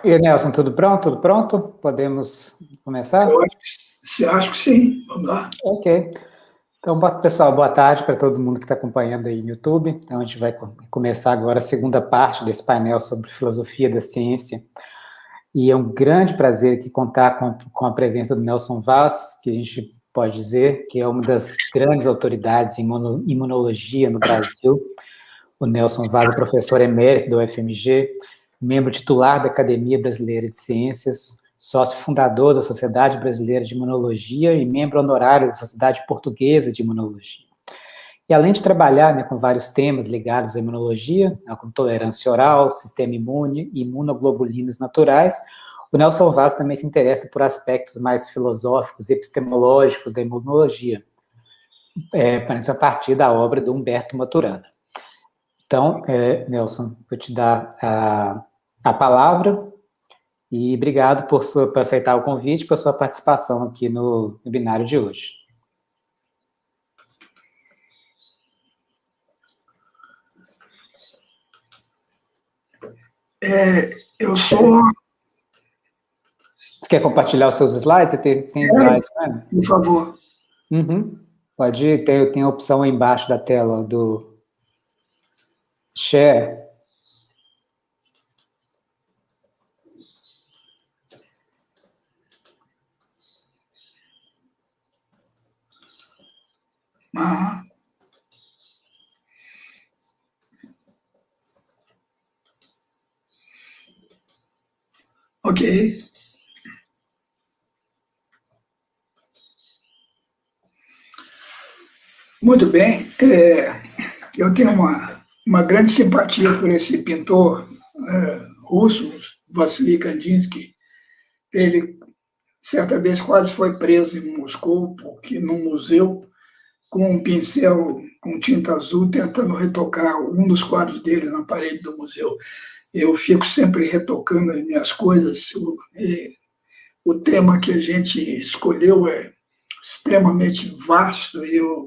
E aí, Nelson, tudo pronto? Tudo pronto? Podemos começar? Acho que sim. Vamos lá. Ok. Então, pessoal, boa tarde para todo mundo que está acompanhando aí no YouTube. Então, a gente vai começar agora a segunda parte desse painel sobre filosofia da ciência. E é um grande prazer aqui contar com a presença do Nelson Vaz, que a gente pode dizer que é uma das grandes autoridades em imunologia no Brasil. O Nelson Vaz é professor emérito da UFMG, membro titular da Academia Brasileira de Ciências, sócio fundador da Sociedade Brasileira de Imunologia e membro honorário da Sociedade Portuguesa de Imunologia. E além de trabalhar, né, com vários temas ligados à imunologia, né, como tolerância oral, sistema imune e imunoglobulinas naturais, o Nelson Vaz também se interessa por aspectos mais filosóficos e epistemológicos da imunologia, a partir da obra do Humberto Maturana. Então, Nelson, vou te dar a palavra e obrigado por aceitar o convite, por sua participação aqui no webinário de hoje. Eu sou... Você quer compartilhar os seus slides? Você tem slides, né? Por favor. Uhum. Pode ir, tem a opção aí embaixo da tela do Share. Ok. Muito bem. Eu tenho uma grande simpatia por esse pintor russo, Vassily Kandinsky. Ele, certa vez, quase foi preso em Moscou, porque num museu, com um pincel com tinta azul, tentando retocar um dos quadros dele na parede do museu. Eu fico sempre retocando as minhas coisas. O tema que a gente escolheu é extremamente vasto e eu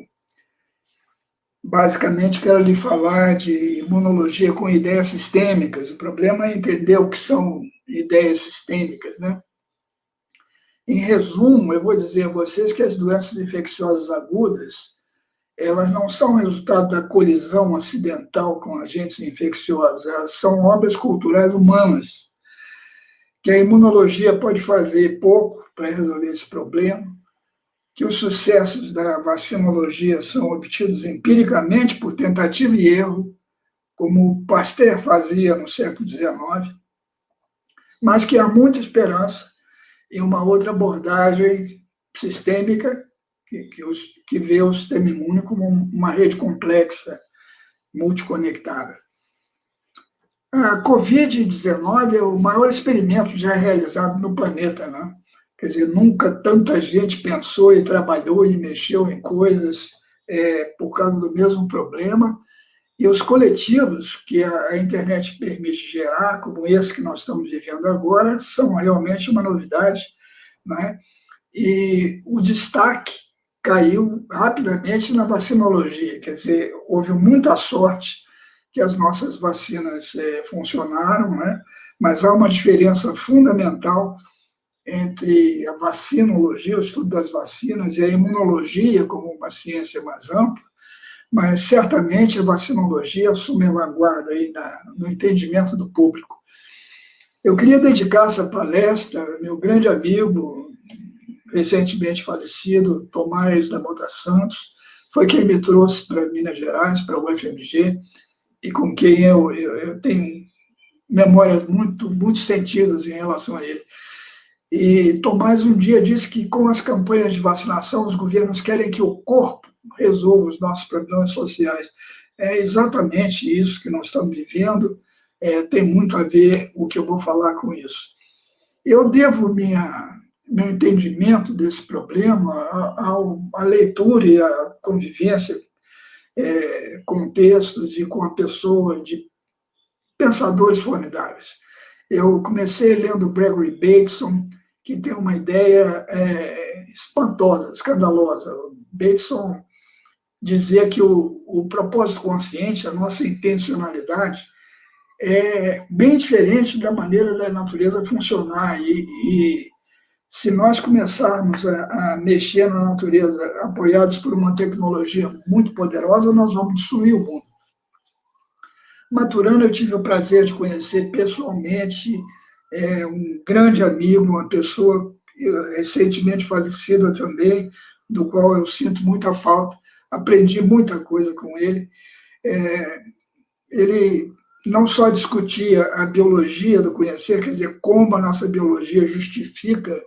basicamente quero lhe falar de imunologia com ideias sistêmicas. O problema é entender o que são ideias sistêmicas, né? Em resumo, eu vou dizer a vocês que as doenças infecciosas agudas, elas não são resultado da colisão acidental com agentes infecciosos, elas são obras culturais humanas, que a imunologia pode fazer pouco para resolver esse problema, que os sucessos da vacinologia são obtidos empiricamente por tentativa e erro, como Pasteur fazia no século XIX, mas que há muita esperança em uma outra abordagem sistêmica que vê o sistema imune como uma rede complexa, multiconectada. A Covid-19 é o maior experimento já realizado no planeta, né? Quer dizer, nunca tanta gente pensou e trabalhou e mexeu em coisas por causa do mesmo problema. E os coletivos que a internet permite gerar, como esse que nós estamos vivendo agora, são realmente uma novidade, né? E o destaque caiu rapidamente na vacinologia, quer dizer, houve muita sorte que as nossas vacinas funcionaram, né? Mas há uma diferença fundamental entre a vacinologia, o estudo das vacinas, e a imunologia como uma ciência mais ampla, mas certamente a vacinologia assume a vanguarda aí no entendimento do público. Eu queria dedicar essa palestra ao meu grande amigo, recentemente falecido, Tomás da Mota Santos, foi quem me trouxe para Minas Gerais, para o UFMG, e com quem eu tenho memórias muito sentidas em relação a ele. E Tomás um dia disse que com as campanhas de vacinação, os governos querem que o corpo resolva os nossos problemas sociais. É exatamente isso que nós estamos vivendo, tem muito a ver o que eu vou falar com isso. Eu devo meu entendimento desse problema à leitura e à convivência com textos e com a pessoa de pensadores formidáveis. Eu comecei lendo Gregory Bateson, que tem uma ideia espantosa, escandalosa. Bateson dizia que o propósito consciente, a nossa intencionalidade, é bem diferente da maneira da natureza funcionar. E se nós começarmos a mexer na natureza apoiados por uma tecnologia muito poderosa, nós vamos destruir o mundo. Maturana, eu tive o prazer de conhecer pessoalmente, um grande amigo, uma pessoa recentemente falecida também, do qual eu sinto muita falta, aprendi muita coisa com ele. Ele não só discutia a biologia do conhecer, quer dizer, como a nossa biologia justifica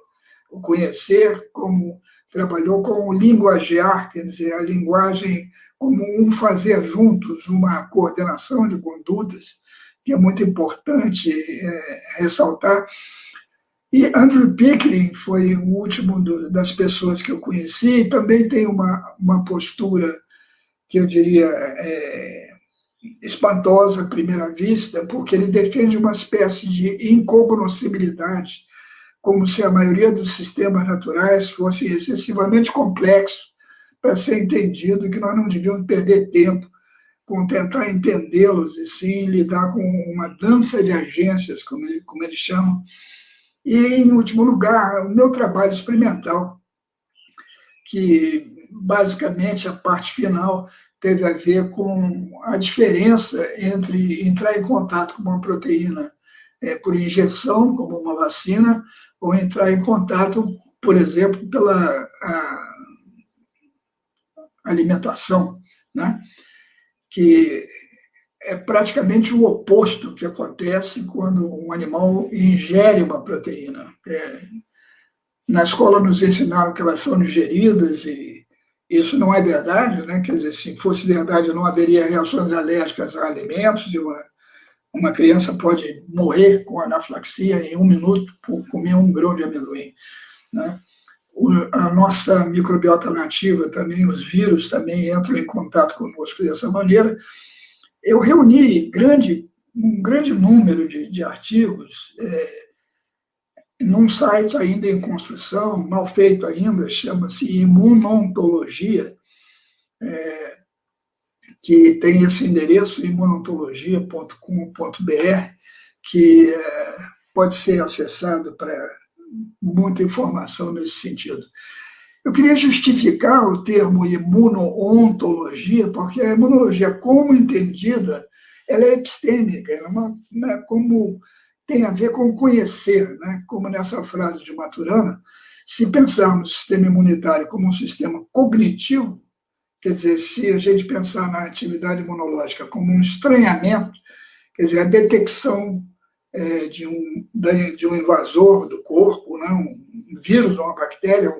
o conhecer, como trabalhou com o linguagear, quer dizer, a linguagem como um fazer juntos, uma coordenação de condutas, que é muito importante ressaltar. E Andrew Pickering foi o último das pessoas que eu conheci, e também tem uma postura que eu diria espantosa à primeira vista, porque ele defende uma espécie de incognoscibilidade, como se a maioria dos sistemas naturais fossem excessivamente complexos para ser entendido, que nós não devíamos perder tempo com tentar entendê-los, e sim lidar com uma dança de agências, como eles chamam. E, em último lugar, o meu trabalho experimental, que basicamente a parte final teve a ver com a diferença entre entrar em contato com uma proteína por injeção, como uma vacina, ou entrar em contato, por exemplo, pela alimentação, né? Que é praticamente o oposto que acontece quando um animal ingere uma proteína. Na escola nos ensinaram que elas são digeridas, e isso não é verdade, né? Quer dizer, se fosse verdade, não haveria reações alérgicas a alimentos, e uma criança pode morrer com anafilaxia em 1 minuto por comer 1 grão de amendoim, né? A nossa microbiota nativa também, os vírus também entram em contato conosco dessa maneira. Eu reuni um grande número de artigos num site ainda em construção, mal feito ainda, chama-se Imunontologia, que tem esse endereço, imunontologia.com.br, que pode ser acessado para muita informação nesse sentido. Eu queria justificar o termo imunoontologia, porque a imunologia, como entendida, ela é epistêmica, como tem a ver com conhecer, né? Como nessa frase de Maturana, se pensarmos o sistema imunitário como um sistema cognitivo, quer dizer, se a gente pensar na atividade imunológica como um estranhamento, quer dizer, a detecção de um invasor do corpo, né? Um vírus, uma bactéria,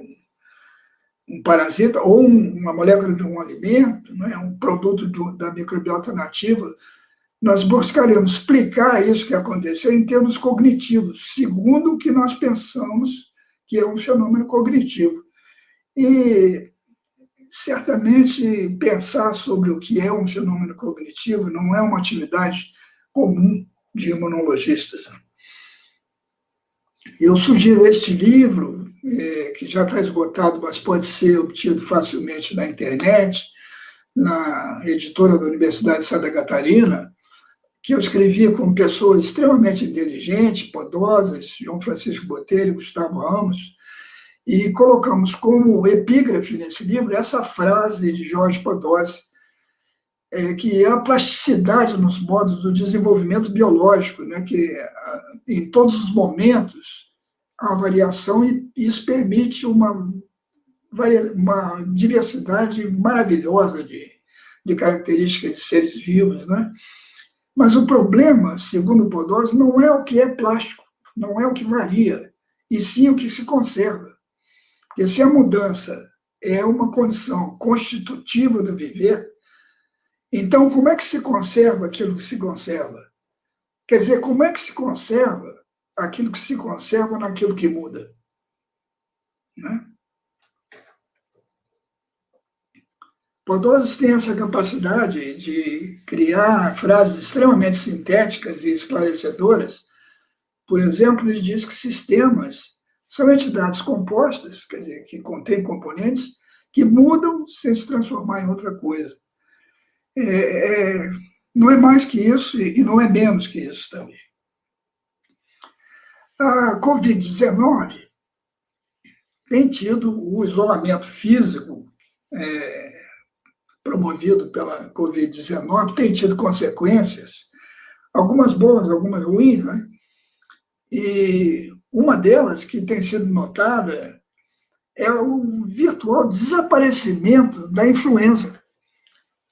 um parasita, ou uma molécula de um alimento, né? Um produto da microbiota nativa, nós buscaremos explicar isso que aconteceu em termos cognitivos, segundo o que nós pensamos que é um fenômeno cognitivo. E, certamente, pensar sobre o que é um fenômeno cognitivo não é uma atividade comum de imunologistas. Eu sugiro este livro, que já está esgotado, mas pode ser obtido facilmente na internet, na editora da Universidade de Santa Catarina, que eu escrevi com pessoas extremamente inteligentes, podosas, João Francisco Botelho, Gustavo Ramos, e colocamos como epígrafe nesse livro essa frase de Jorge Podosy, que é a plasticidade nos modos do desenvolvimento biológico, né? Que em todos os momentos há variação, e isso permite uma diversidade maravilhosa de características de seres vivos, né? Mas o problema, segundo Podosy, não é o que é plástico, não é o que varia, e sim o que se conserva. Porque se a mudança é uma condição constitutiva do viver, então como é que se conserva aquilo que se conserva? Quer dizer, como é que se conserva aquilo que se conserva naquilo que muda? Né? Podosy tem essa capacidade de criar frases extremamente sintéticas e esclarecedoras. Por exemplo, ele diz que sistemas são entidades compostas, quer dizer, que contêm componentes que mudam sem se transformar em outra coisa. Não é mais que isso e não é menos que isso também. A Covid-19 tem tido o isolamento físico promovido pela Covid-19, tem tido consequências, algumas boas, algumas ruins, né? E uma delas que tem sido notada é o virtual desaparecimento da influenza.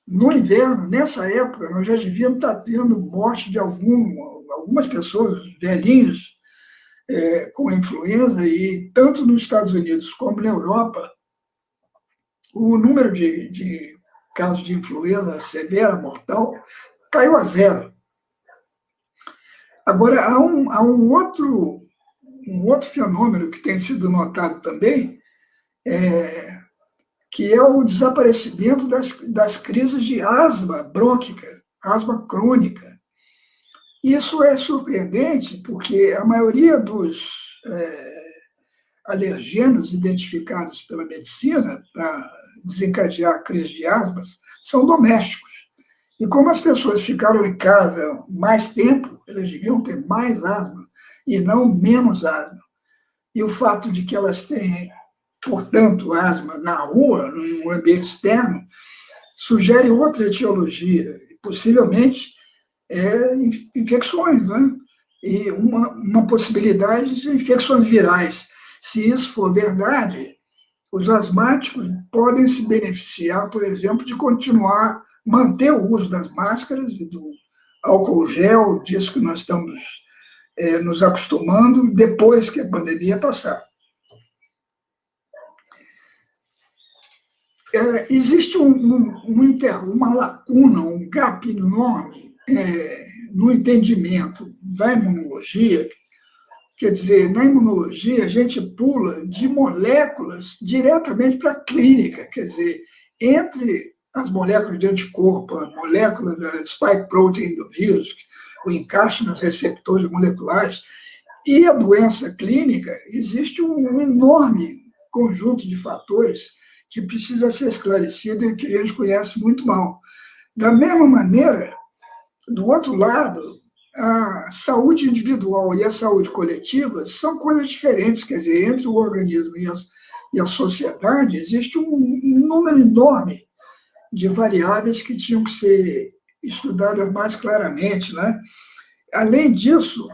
No inverno, nessa época, nós já devíamos estar tendo morte de algumas pessoas, velhinhos, com influenza, e tanto nos Estados Unidos como na Europa, o número de casos de influenza severa, mortal, caiu a zero. Agora, há um outro fenômeno que tem sido notado também, que é o desaparecimento das crises de asma brônquica, asma crônica. Isso é surpreendente, porque a maioria dos alergenos identificados pela medicina para desencadear a crise de asmas são domésticos. E como as pessoas ficaram em casa mais tempo, elas deviam ter mais asma e não menos asma. E o fato de que elas têm, portanto, asma na rua, no ambiente externo, sugere outra etiologia, possivelmente infecções, né? E uma possibilidade de infecções virais. Se isso for verdade, os asmáticos podem se beneficiar, por exemplo, de manter o uso das máscaras e do álcool gel, disso que nós estamos nos acostumando, depois que a pandemia passar. Existe uma lacuna, um gap enorme no entendimento da imunologia. Quer dizer, na imunologia, a gente pula de moléculas diretamente para a clínica. Quer dizer, entre as moléculas de anticorpo, a molécula da spike protein do vírus, o encaixe nos receptores moleculares, e a doença clínica, existe um enorme conjunto de fatores que precisa ser esclarecido e que a gente conhece muito mal. Da mesma maneira, do outro lado, a saúde individual e a saúde coletiva são coisas diferentes, quer dizer, entre o organismo e a sociedade existe um número enorme de variáveis que tinham que ser estudadas mais claramente, né? Além disso,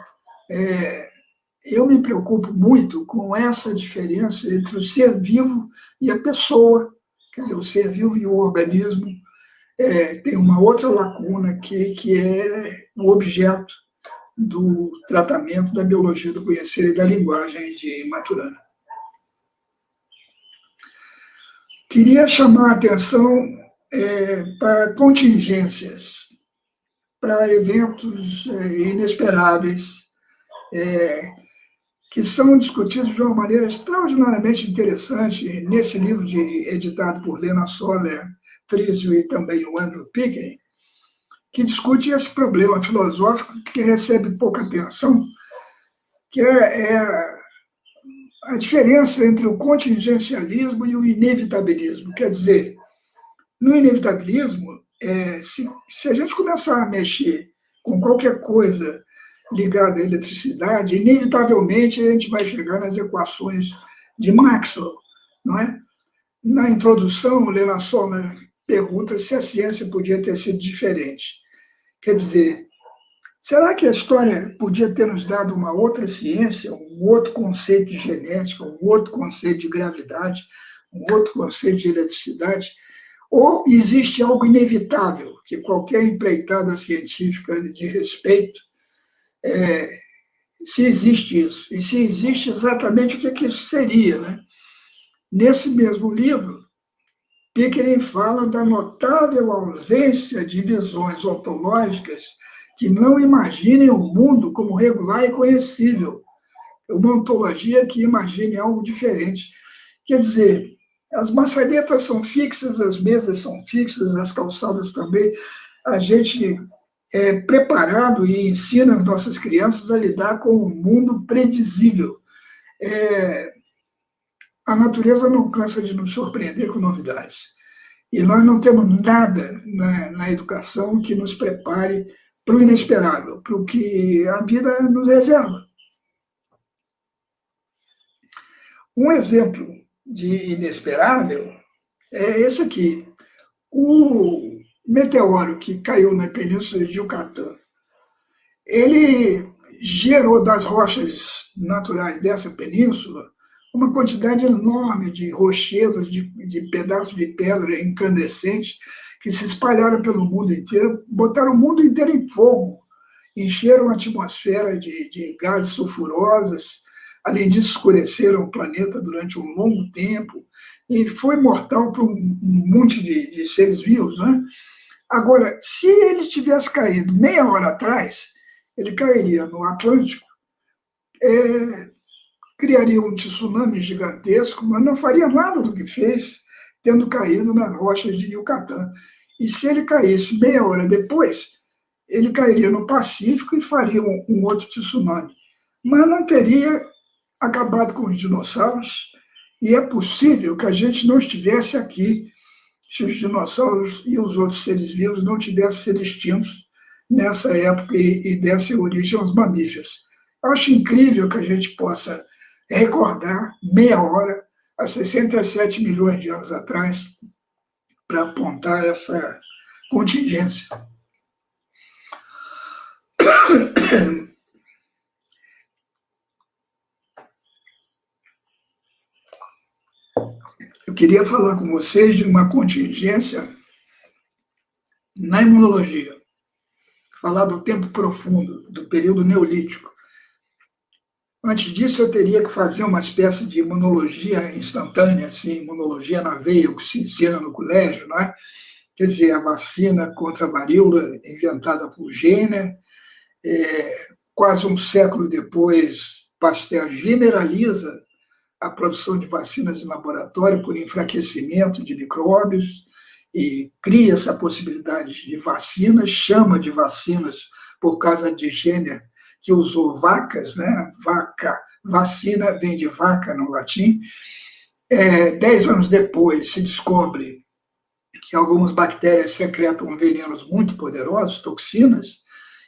eu me preocupo muito com essa diferença entre o ser vivo e a pessoa, quer dizer, o ser vivo e o organismo tem uma outra lacuna que é o objeto do tratamento da biologia do conhecer e da linguagem de Maturana. Queria chamar a atenção para contingências, para eventos inesperáveis, que são discutidos de uma maneira extraordinariamente interessante nesse livro editado por Lena Soller, Frizio e também o Andrew Pickering, que discute esse problema filosófico que recebe pouca atenção, que é a diferença entre o contingencialismo e o inevitabilismo. Quer dizer, no inevitabilismo, se a gente começar a mexer com qualquer coisa ligada à eletricidade, inevitavelmente a gente vai chegar nas equações de Maxwell, não é? Na introdução, o Lena Soller pergunta se a ciência podia ter sido diferente. Quer dizer, será que a história podia ter nos dado uma outra ciência, um outro conceito de genética, um outro conceito de gravidade, um outro conceito de eletricidade? Ou existe algo inevitável que qualquer empreitada científica de respeito, se existe isso, e se existe exatamente o que isso seria, né? Nesse mesmo livro, Pickering fala da notável ausência de visões ontológicas que não imaginem o mundo como regular e conhecível. Uma ontologia que imagine algo diferente. Quer dizer, as maçanetas são fixas, as mesas são fixas, as calçadas também. A gente é preparado e ensina as nossas crianças a lidar com um mundo predizível. A natureza não cansa de nos surpreender com novidades. E nós não temos nada na educação que nos prepare para o inesperável, para o que a vida nos reserva. Um exemplo de inesperável é esse aqui. O meteoro que caiu na Península de Yucatán, ele gerou das rochas naturais dessa península uma quantidade enorme de rochedos, de pedaços de pedra incandescentes que se espalharam pelo mundo inteiro, botaram o mundo inteiro em fogo, encheram a atmosfera de gases sulfurosos, além disso escureceram o planeta durante um longo tempo, e foi mortal para um monte de seres vivos, né? Agora, se ele tivesse caído meia hora atrás, ele cairia no Atlântico, criaria um tsunami gigantesco, mas não faria nada do que fez, tendo caído nas rochas de Yucatán. E se ele caísse meia hora depois, ele cairia no Pacífico e faria um outro tsunami. Mas não teria acabado com os dinossauros, e é possível que a gente não estivesse aqui se os dinossauros e os outros seres vivos não tivessem sido extintos nessa época e desse origem aos mamíferos. Eu acho incrível que a gente possa recordar meia hora, há 67 milhões de anos atrás, para apontar essa contingência. Eu queria falar com vocês de uma contingência na imunologia. Falar do tempo profundo, do período neolítico. Antes disso, eu teria que fazer uma espécie de imunologia instantânea, assim, imunologia na veia, o que se ensina no colégio, não é? Quer dizer, a vacina contra a varíola inventada por Jenner, quase um século depois, Pasteur generaliza a produção de vacinas em laboratório por enfraquecimento de micróbios e cria essa possibilidade de vacinas, chama de vacinas por causa de Jenner, que usou vacas, né? Vacina vem de vaca no latim. 10 anos depois se descobre que algumas bactérias secretam venenos muito poderosos, toxinas,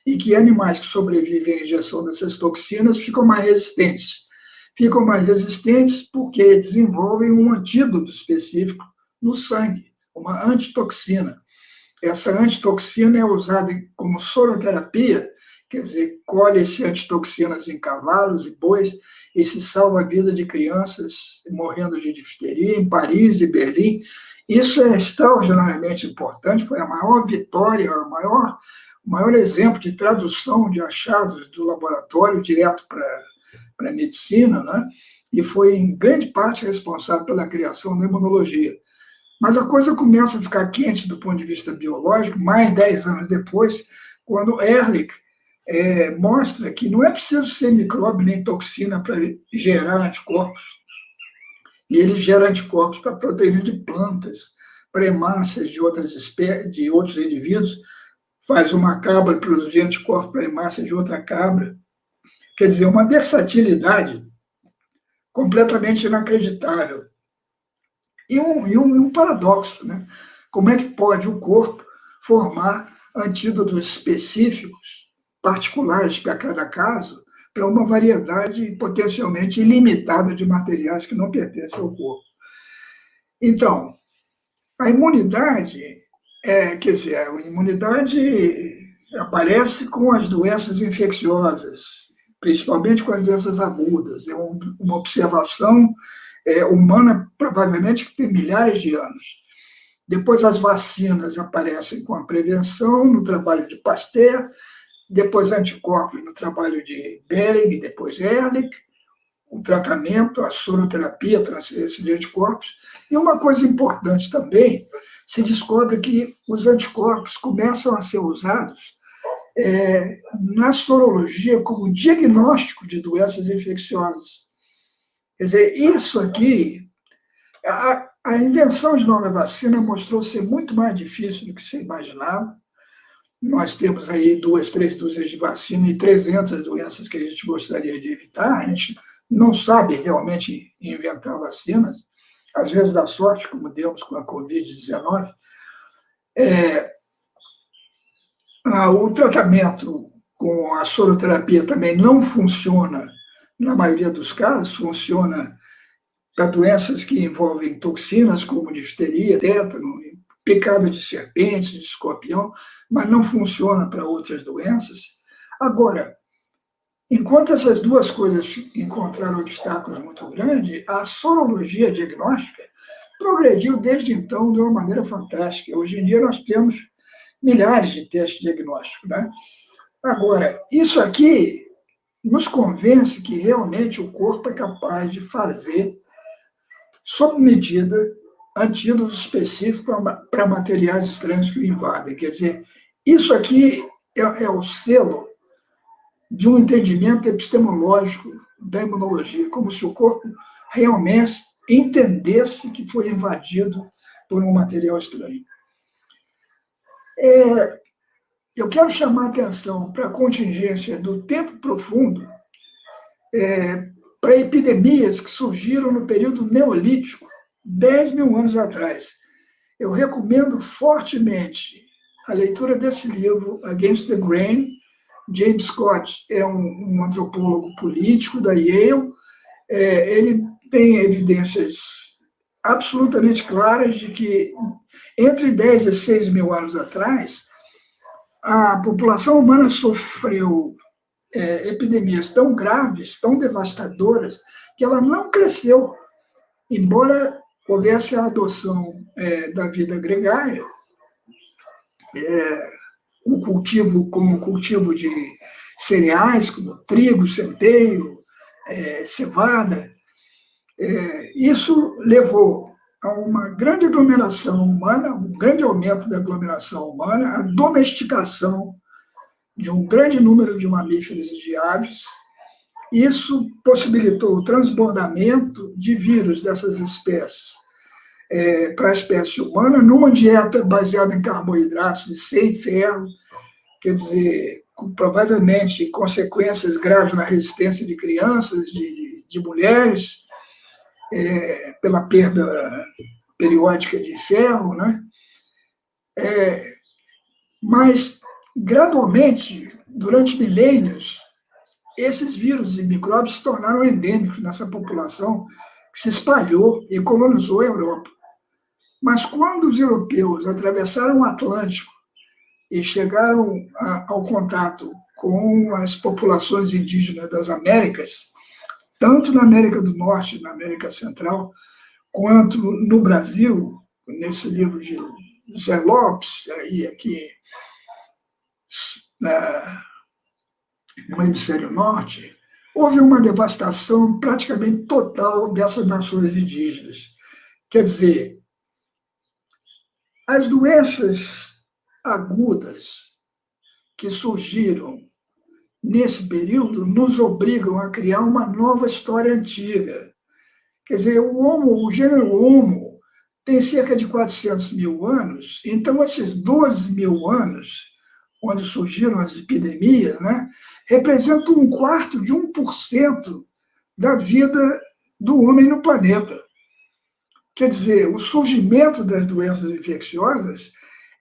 e que animais que sobrevivem à injeção dessas toxinas ficam mais resistentes. Ficam mais resistentes porque desenvolvem um antídoto específico no sangue, uma antitoxina. Essa antitoxina é usada como soroterapia, quer dizer, colhe-se antitoxinas em cavalos e bois e se salva a vida de crianças morrendo de difteria em Paris e Berlim. Isso é extraordinariamente importante, foi a maior vitória, o maior exemplo de tradução de achados do laboratório direto para a medicina, né? E foi, em grande parte, responsável pela criação da imunologia. Mas a coisa começa a ficar quente do ponto de vista biológico, mais 10 anos depois, quando Ehrlich mostra que não é preciso ser micróbio nem toxina para gerar anticorpos. E ele gera anticorpos para proteína de plantas, para hemácias de outros indivíduos, faz uma cabra produzir anticorpos para hemácia de outra cabra. Quer dizer, uma versatilidade completamente inacreditável. E um paradoxo, né? Como é que pode o corpo formar antídotos específicos, particulares para cada caso, para uma variedade potencialmente ilimitada de materiais que não pertencem ao corpo? Então, a imunidade, a imunidade aparece com as doenças infecciosas, principalmente com as doenças agudas. É uma observação humana, provavelmente, que tem milhares de anos. Depois, as vacinas aparecem com a prevenção, no trabalho de Pasteur, depois anticorpos no trabalho de Behring, depois Ehrlich, o tratamento, a soroterapia, a transferência de anticorpos. E uma coisa importante também, se descobre que os anticorpos começam a ser usados na sorologia como diagnóstico de doenças infecciosas. Quer dizer, isso aqui, a invenção de nova vacina mostrou ser muito mais difícil do que se imaginava. Nós temos aí 2, 3 dúzias de vacina e 300 doenças que a gente gostaria de evitar. A gente não sabe realmente inventar vacinas, às vezes dá sorte, como demos com a Covid-19, o tratamento com a soroterapia também não funciona, na maioria dos casos, funciona para doenças que envolvem toxinas, como difteria, tétano, picada de serpente, de escorpião, mas não funciona para outras doenças. Agora, enquanto essas duas coisas encontraram obstáculos muito grandes, a sorologia diagnóstica progrediu desde então de uma maneira fantástica. Hoje em dia nós temos milhares de testes diagnósticos, né? Agora, isso aqui nos convence que realmente o corpo é capaz de fazer, sob medida, antídotos específicos para materiais estranhos que o invadem. Quer dizer, isso aqui é o selo de um entendimento epistemológico da imunologia, como se o corpo realmente entendesse que foi invadido por um material estranho. Eu quero chamar a atenção para a contingência do tempo profundo, para epidemias que surgiram no período neolítico, 10 mil anos atrás. Eu recomendo fortemente a leitura desse livro, Against the Grain. James Scott é um antropólogo político da Yale. Ele tem evidências absolutamente claras de que entre 10 e 6 mil anos atrás, a população humana sofreu epidemias tão graves, tão devastadoras, que ela não cresceu, embora houvesse a adoção da vida gregária, o cultivo como o cultivo de cereais, como trigo, centeio, cevada. Isso levou a uma grande aglomeração humana, um grande aumento da aglomeração humana, a domesticação de um grande número de mamíferos e de aves. Isso possibilitou o transbordamento de vírus dessas espécies para a espécie humana, numa dieta baseada em carboidratos e sem ferro, quer dizer, provavelmente consequências graves na resistência de crianças, de mulheres, pela perda periódica de ferro, né? Mas, gradualmente, durante milênios, esses vírus e micróbios se tornaram endêmicos nessa população que se espalhou e colonizou a Europa. Mas quando os europeus atravessaram o Atlântico e chegaram ao contato com as populações indígenas das Américas, tanto na América do Norte e na América Central, quanto no Brasil, nesse livro de Zé Lopes, aí aqui no hemisfério norte, houve uma devastação praticamente total dessas nações indígenas. Quer dizer, as doenças agudas que surgiram nesse período nos obrigam a criar uma nova história antiga. Quer dizer, o gênero Homo tem cerca de 400 mil anos, então esses 12 mil anos, onde surgiram as epidemias, né, representam 1/4 de 1% da vida do homem no planeta. Quer dizer, o surgimento das doenças infecciosas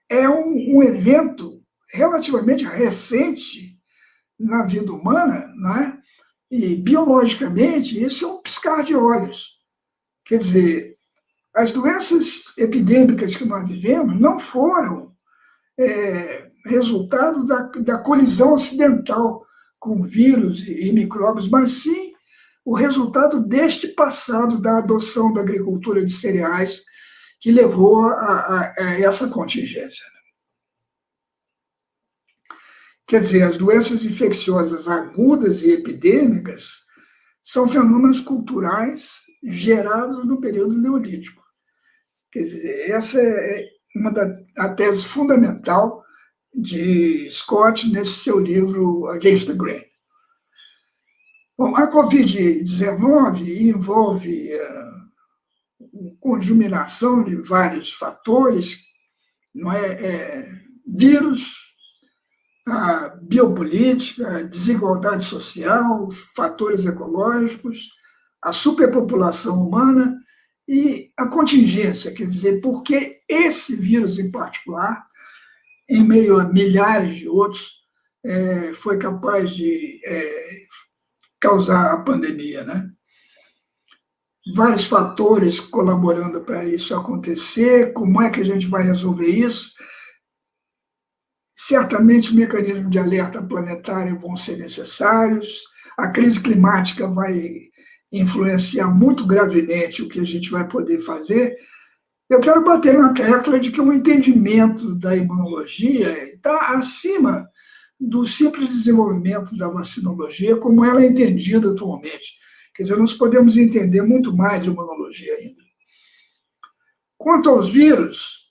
é um evento relativamente recente na vida humana, né? E biologicamente isso é um piscar de olhos. Quer dizer, as doenças epidêmicas que nós vivemos não foram resultado da colisão acidental com vírus e micróbios, mas sim o resultado deste passado da adoção da agricultura de cereais que levou a essa contingência. Quer dizer, as doenças infecciosas agudas e epidêmicas são fenômenos culturais gerados no período neolítico. Quer dizer, essa é a tese fundamental de Scott nesse seu livro Against the Grain. Bom, a Covid-19 envolve conjuminação de vários fatores, não vírus, a biopolítica, a desigualdade social, fatores ecológicos, a superpopulação humana E a contingência, quer dizer, porque esse vírus em particular, em meio a milhares de outros, foi capaz de causar a pandemia, né? Vários fatores colaborando para isso acontecer. Como é que a gente vai resolver isso? Certamente mecanismos de alerta planetário vão ser necessários. A crise climática vai influenciar muito gravemente o que a gente vai poder fazer. Eu quero bater na tecla de que o entendimento da imunologia está acima do simples desenvolvimento da vacinologia, como ela é entendida atualmente. Quer dizer, nós podemos entender muito mais de imunologia ainda. Quanto aos vírus,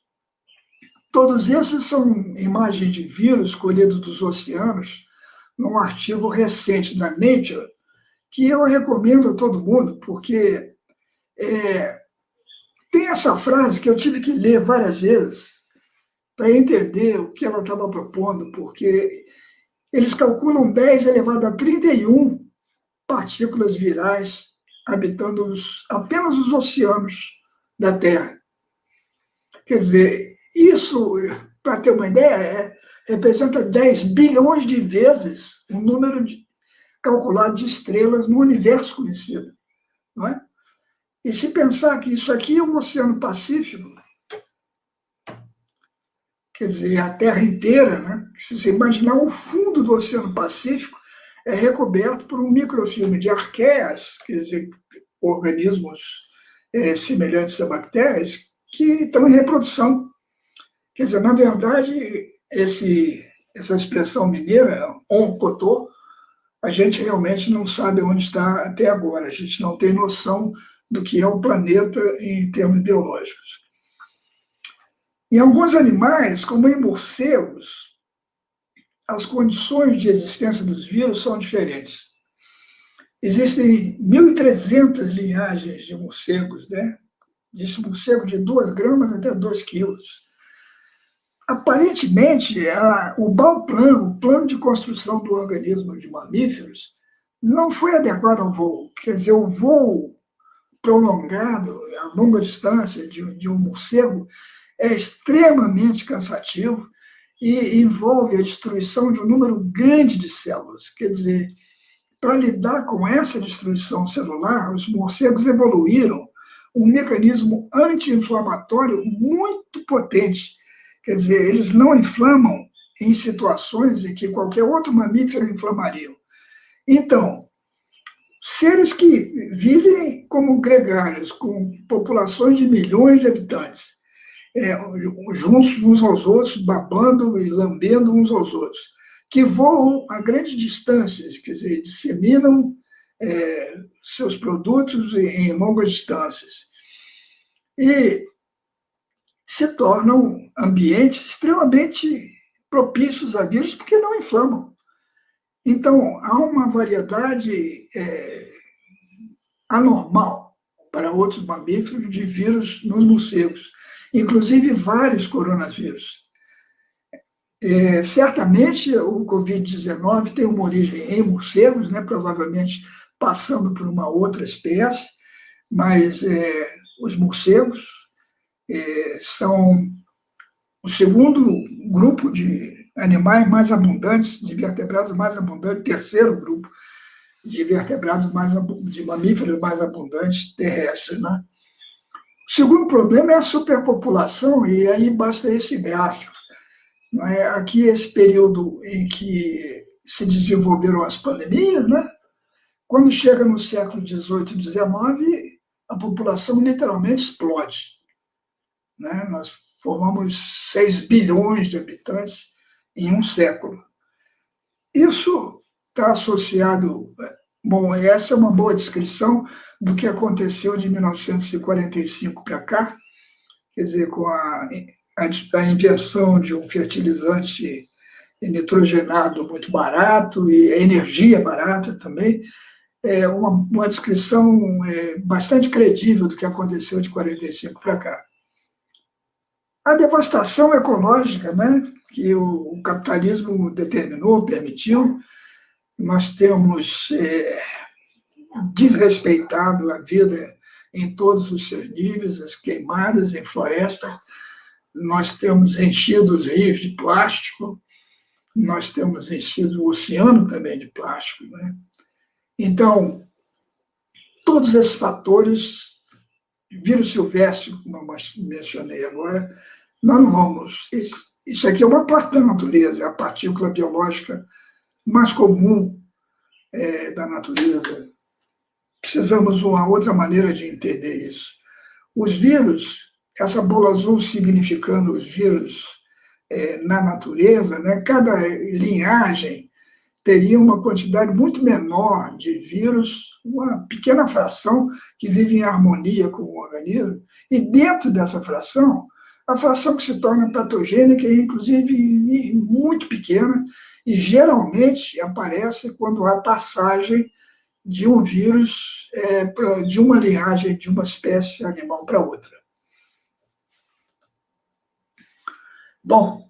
todos esses são imagens de vírus colhidos dos oceanos, num artigo recente da Nature, que eu recomendo a todo mundo, porque tem essa frase que eu tive que ler várias vezes para entender o que ela estava propondo, porque eles calculam 10 elevado a 31 partículas virais habitando apenas os oceanos da Terra. Quer dizer, isso, para ter uma ideia, representa 10 bilhões de vezes o número calculado de estrelas no universo conhecido. Não é? E se pensar que isso aqui é o Oceano Pacífico, quer dizer, a Terra inteira, né? Se você imaginar o fundo do Oceano Pacífico, é recoberto por um microfilme de arqueias, quer dizer, organismos semelhantes a bactérias, que estão em reprodução. Quer dizer, na verdade, essa expressão mineira, oncotô, a gente realmente não sabe onde está até agora, a gente não tem noção do que é o planeta em termos biológicos. Em alguns animais, como em morcegos, as condições de existência dos vírus são diferentes. Existem 1.300 linhagens de morcegos, né? De morcego de 2 gramas até 2 quilos. Aparentemente, o Bauplano, o plano de construção do organismo de mamíferos, não foi adequado ao voo. Quer dizer, o voo prolongado, a longa distância de um morcego, é extremamente cansativo e envolve a destruição de um número grande de células. Quer dizer, para lidar com essa destruição celular, os morcegos evoluíram um mecanismo anti-inflamatório muito potente. Quer dizer, eles não inflamam em situações em que qualquer outro mamífero inflamaria. Então, seres que vivem como gregários, com populações de milhões de habitantes, juntos uns aos outros, babando e lambendo uns aos outros, que voam a grandes distâncias, quer dizer, disseminam seus produtos em longas distâncias. E se tornam ambientes extremamente propícios a vírus, porque não inflamam. Então, há uma variedade anormal para outros mamíferos de vírus nos morcegos, inclusive vários coronavírus. Certamente, o Covid-19 tem uma origem em morcegos, né, provavelmente passando por uma outra espécie, mas os morcegos são o segundo grupo de animais mais abundantes, de vertebrados mais abundantes, terceiro grupo de vertebrados de mamíferos mais abundantes terrestres, né? O segundo problema é a superpopulação, e aí basta esse gráfico. Não é? Aqui, esse período em que se desenvolveram as pandemias, né? Quando chega no século XVIII e XIX, a população literalmente explode. Né? Nós formamos 6 bilhões de habitantes em um século. Isso está associado... Bom, essa é uma boa descrição do que aconteceu de 1945 para cá, quer dizer, com a invenção de um fertilizante nitrogenado muito barato e a energia barata também, é uma descrição bastante credível do que aconteceu de 45 para cá. A devastação ecológica, né, que o capitalismo determinou, permitiu, nós temos desrespeitado a vida em todos os seus níveis, as queimadas em floresta, nós temos enchido os rios de plástico, nós temos enchido o oceano também de plástico, né? Então, todos esses fatores, vírus silvestre, como eu mencionei agora, nós não vamos... Isso aqui é uma parte da natureza, é a partícula biológica mais comum da natureza. Precisamos de uma outra maneira de entender isso. Os vírus, essa bola azul significando os vírus na natureza, né? Cada linhagem teria uma quantidade muito menor de vírus, uma pequena fração que vive em harmonia com o organismo, e dentro dessa fração, a fração que se torna patogênica é, inclusive, muito pequena, e geralmente aparece quando há passagem de um vírus de uma linhagem, de uma espécie animal para outra. Bom,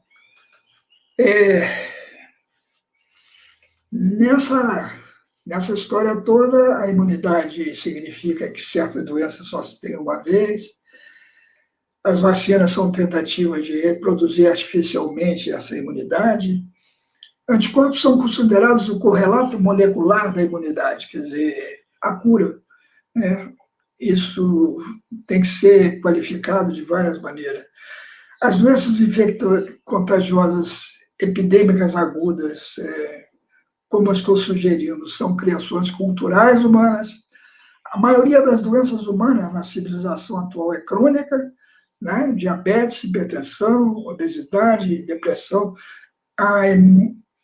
nessa história toda, a imunidade significa que certas doenças só se tem uma vez. As vacinas são tentativas de reproduzir artificialmente essa imunidade. Anticorpos são considerados o correlato molecular da imunidade, quer dizer, a cura, né? Isso tem que ser qualificado de várias maneiras. As doenças contagiosas epidêmicas agudas, como eu estou sugerindo, são criações culturais humanas. A maioria das doenças humanas na civilização atual é crônica, né? Diabetes, hipertensão, obesidade, depressão. A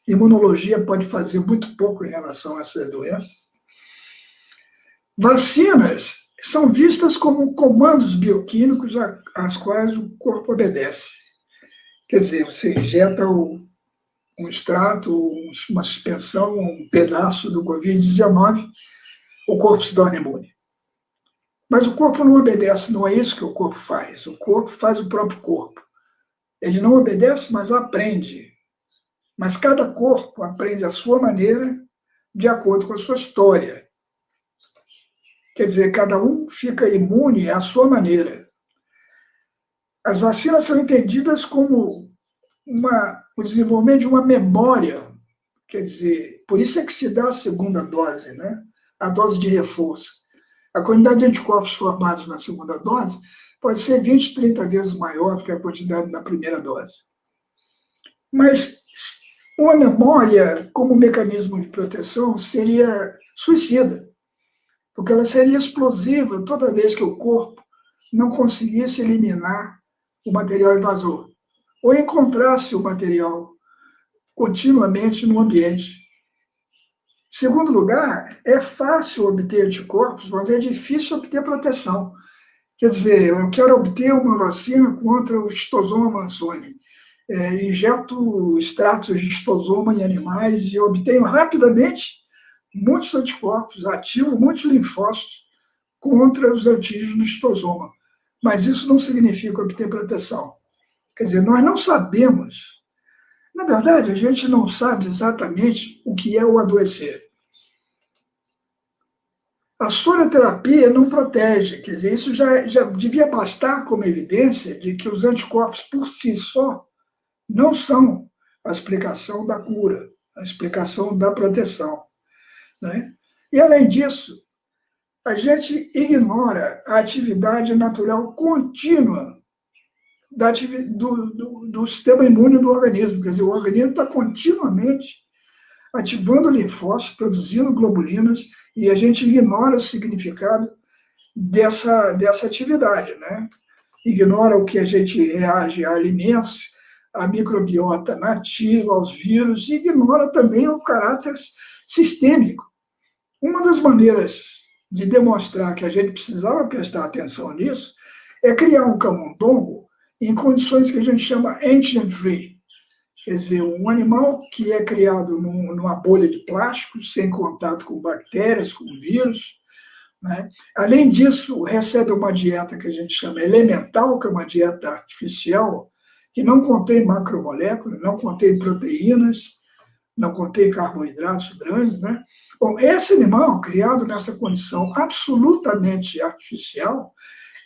imunologia pode fazer muito pouco em relação a essas doenças. Vacinas são vistas como comandos bioquímicos às quais o corpo obedece. Quer dizer, você injeta um extrato, uma suspensão, um pedaço do Covid-19, o corpo se torna imune. Mas o corpo não obedece, não é isso que o corpo faz. O corpo faz o próprio corpo. Ele não obedece, mas aprende. Mas cada corpo aprende à sua maneira, de acordo com a sua história. Quer dizer, cada um fica imune à sua maneira. As vacinas são entendidas como o desenvolvimento de uma memória. Quer dizer, por isso é que se dá a segunda dose, né? A dose de reforço. A quantidade de anticorpos formados na segunda dose pode ser 20, 30 vezes maior do que a quantidade na primeira dose. Mas uma memória, como mecanismo de proteção, seria suicida, porque ela seria explosiva toda vez que o corpo não conseguisse eliminar o material invasor, ou encontrasse o material continuamente no ambiente. Segundo lugar, é fácil obter anticorpos, mas é difícil obter proteção. Quer dizer, eu quero obter uma vacina contra o Schistosoma mansoni. Injeto extratos de histosoma em animais e obtenho rapidamente muitos anticorpos, ativo muitos linfócitos contra os antígenos do histosoma. Mas isso não significa obter proteção. Quer dizer, nós não sabemos. Na verdade, a gente não sabe exatamente o que é o adoecer. A soroterapia não protege, quer dizer, isso já devia bastar como evidência de que os anticorpos por si só não são a explicação da cura, a explicação da proteção, né? E, além disso, a gente ignora a atividade natural contínua do sistema imune do organismo. Quer dizer, o organismo está continuamente ativando linfócitos, produzindo globulinas, e a gente ignora o significado dessa atividade, né? Ignora o que a gente reage a alimentos, a microbiota nativa, aos vírus, e ignora também o caráter sistêmico. Uma das maneiras de demonstrar que a gente precisava prestar atenção nisso é criar um camundongo em condições que a gente chama antigen-free. Quer dizer, um animal que é criado numa bolha de plástico, sem contato com bactérias, com vírus, né? Além disso, recebe uma dieta que a gente chama elemental, que é uma dieta artificial, que não contém macromoléculas, não contém proteínas, não contém carboidratos grandes, né? Bom, esse animal, criado nessa condição absolutamente artificial,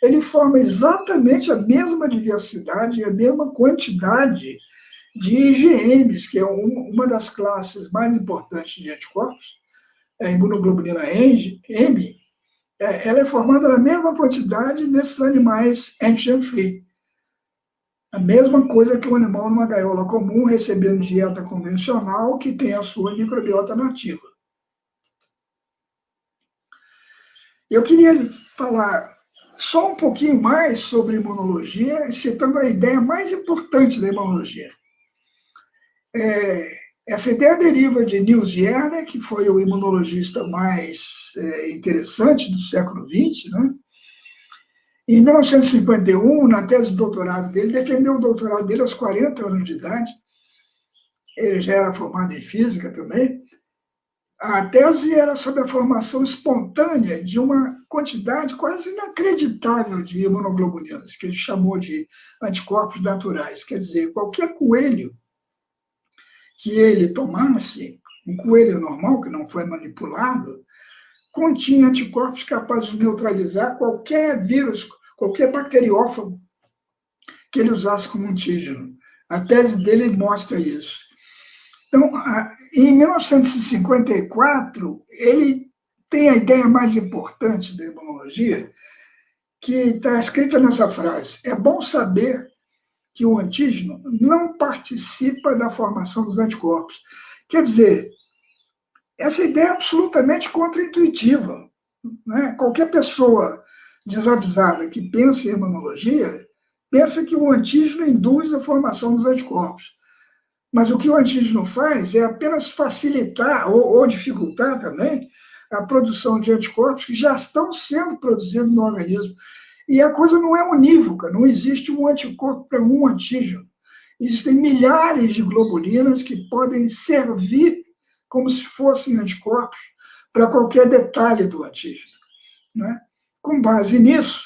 ele forma exatamente a mesma diversidade e a mesma quantidade de IgMs, que é uma das classes mais importantes de anticorpos, a imunoglobulina M, ela é formada na mesma quantidade nesses animais antigen-free. A mesma coisa que um animal numa gaiola comum, recebendo dieta convencional, que tem a sua microbiota nativa. Eu queria falar só um pouquinho mais sobre imunologia, citando a ideia mais importante da imunologia. Essa ideia deriva de Niels Jerne, que foi o imunologista mais interessante do século XX, né? Em 1951, na tese de doutorado dele, defendeu o doutorado dele aos 40 anos de idade. Ele já era formado em física também. A tese era sobre a formação espontânea de uma quantidade quase inacreditável de imunoglobulinas, que ele chamou de anticorpos naturais. Quer dizer, qualquer coelho que ele tomasse, um coelho normal, que não foi manipulado, continha anticorpos capazes de neutralizar qualquer vírus, qualquer bacteriófago que ele usasse como antígeno. A tese dele mostra isso. Então, em 1954, ele tem a ideia mais importante da imunologia, que está escrita nessa frase: é bom saber que o antígeno não participa da formação dos anticorpos. Quer dizer, essa ideia é absolutamente contraintuitiva, né? Qualquer pessoa desavisada que pensa em imunologia pensa que o antígeno induz a formação dos anticorpos. Mas o que o antígeno faz é apenas facilitar ou dificultar também a produção de anticorpos que já estão sendo produzidos no organismo. E a coisa não é unívoca, não existe um anticorpo para um antígeno. Existem milhares de globulinas que podem servir como se fossem anticorpos para qualquer detalhe do antígeno, né? Com base nisso,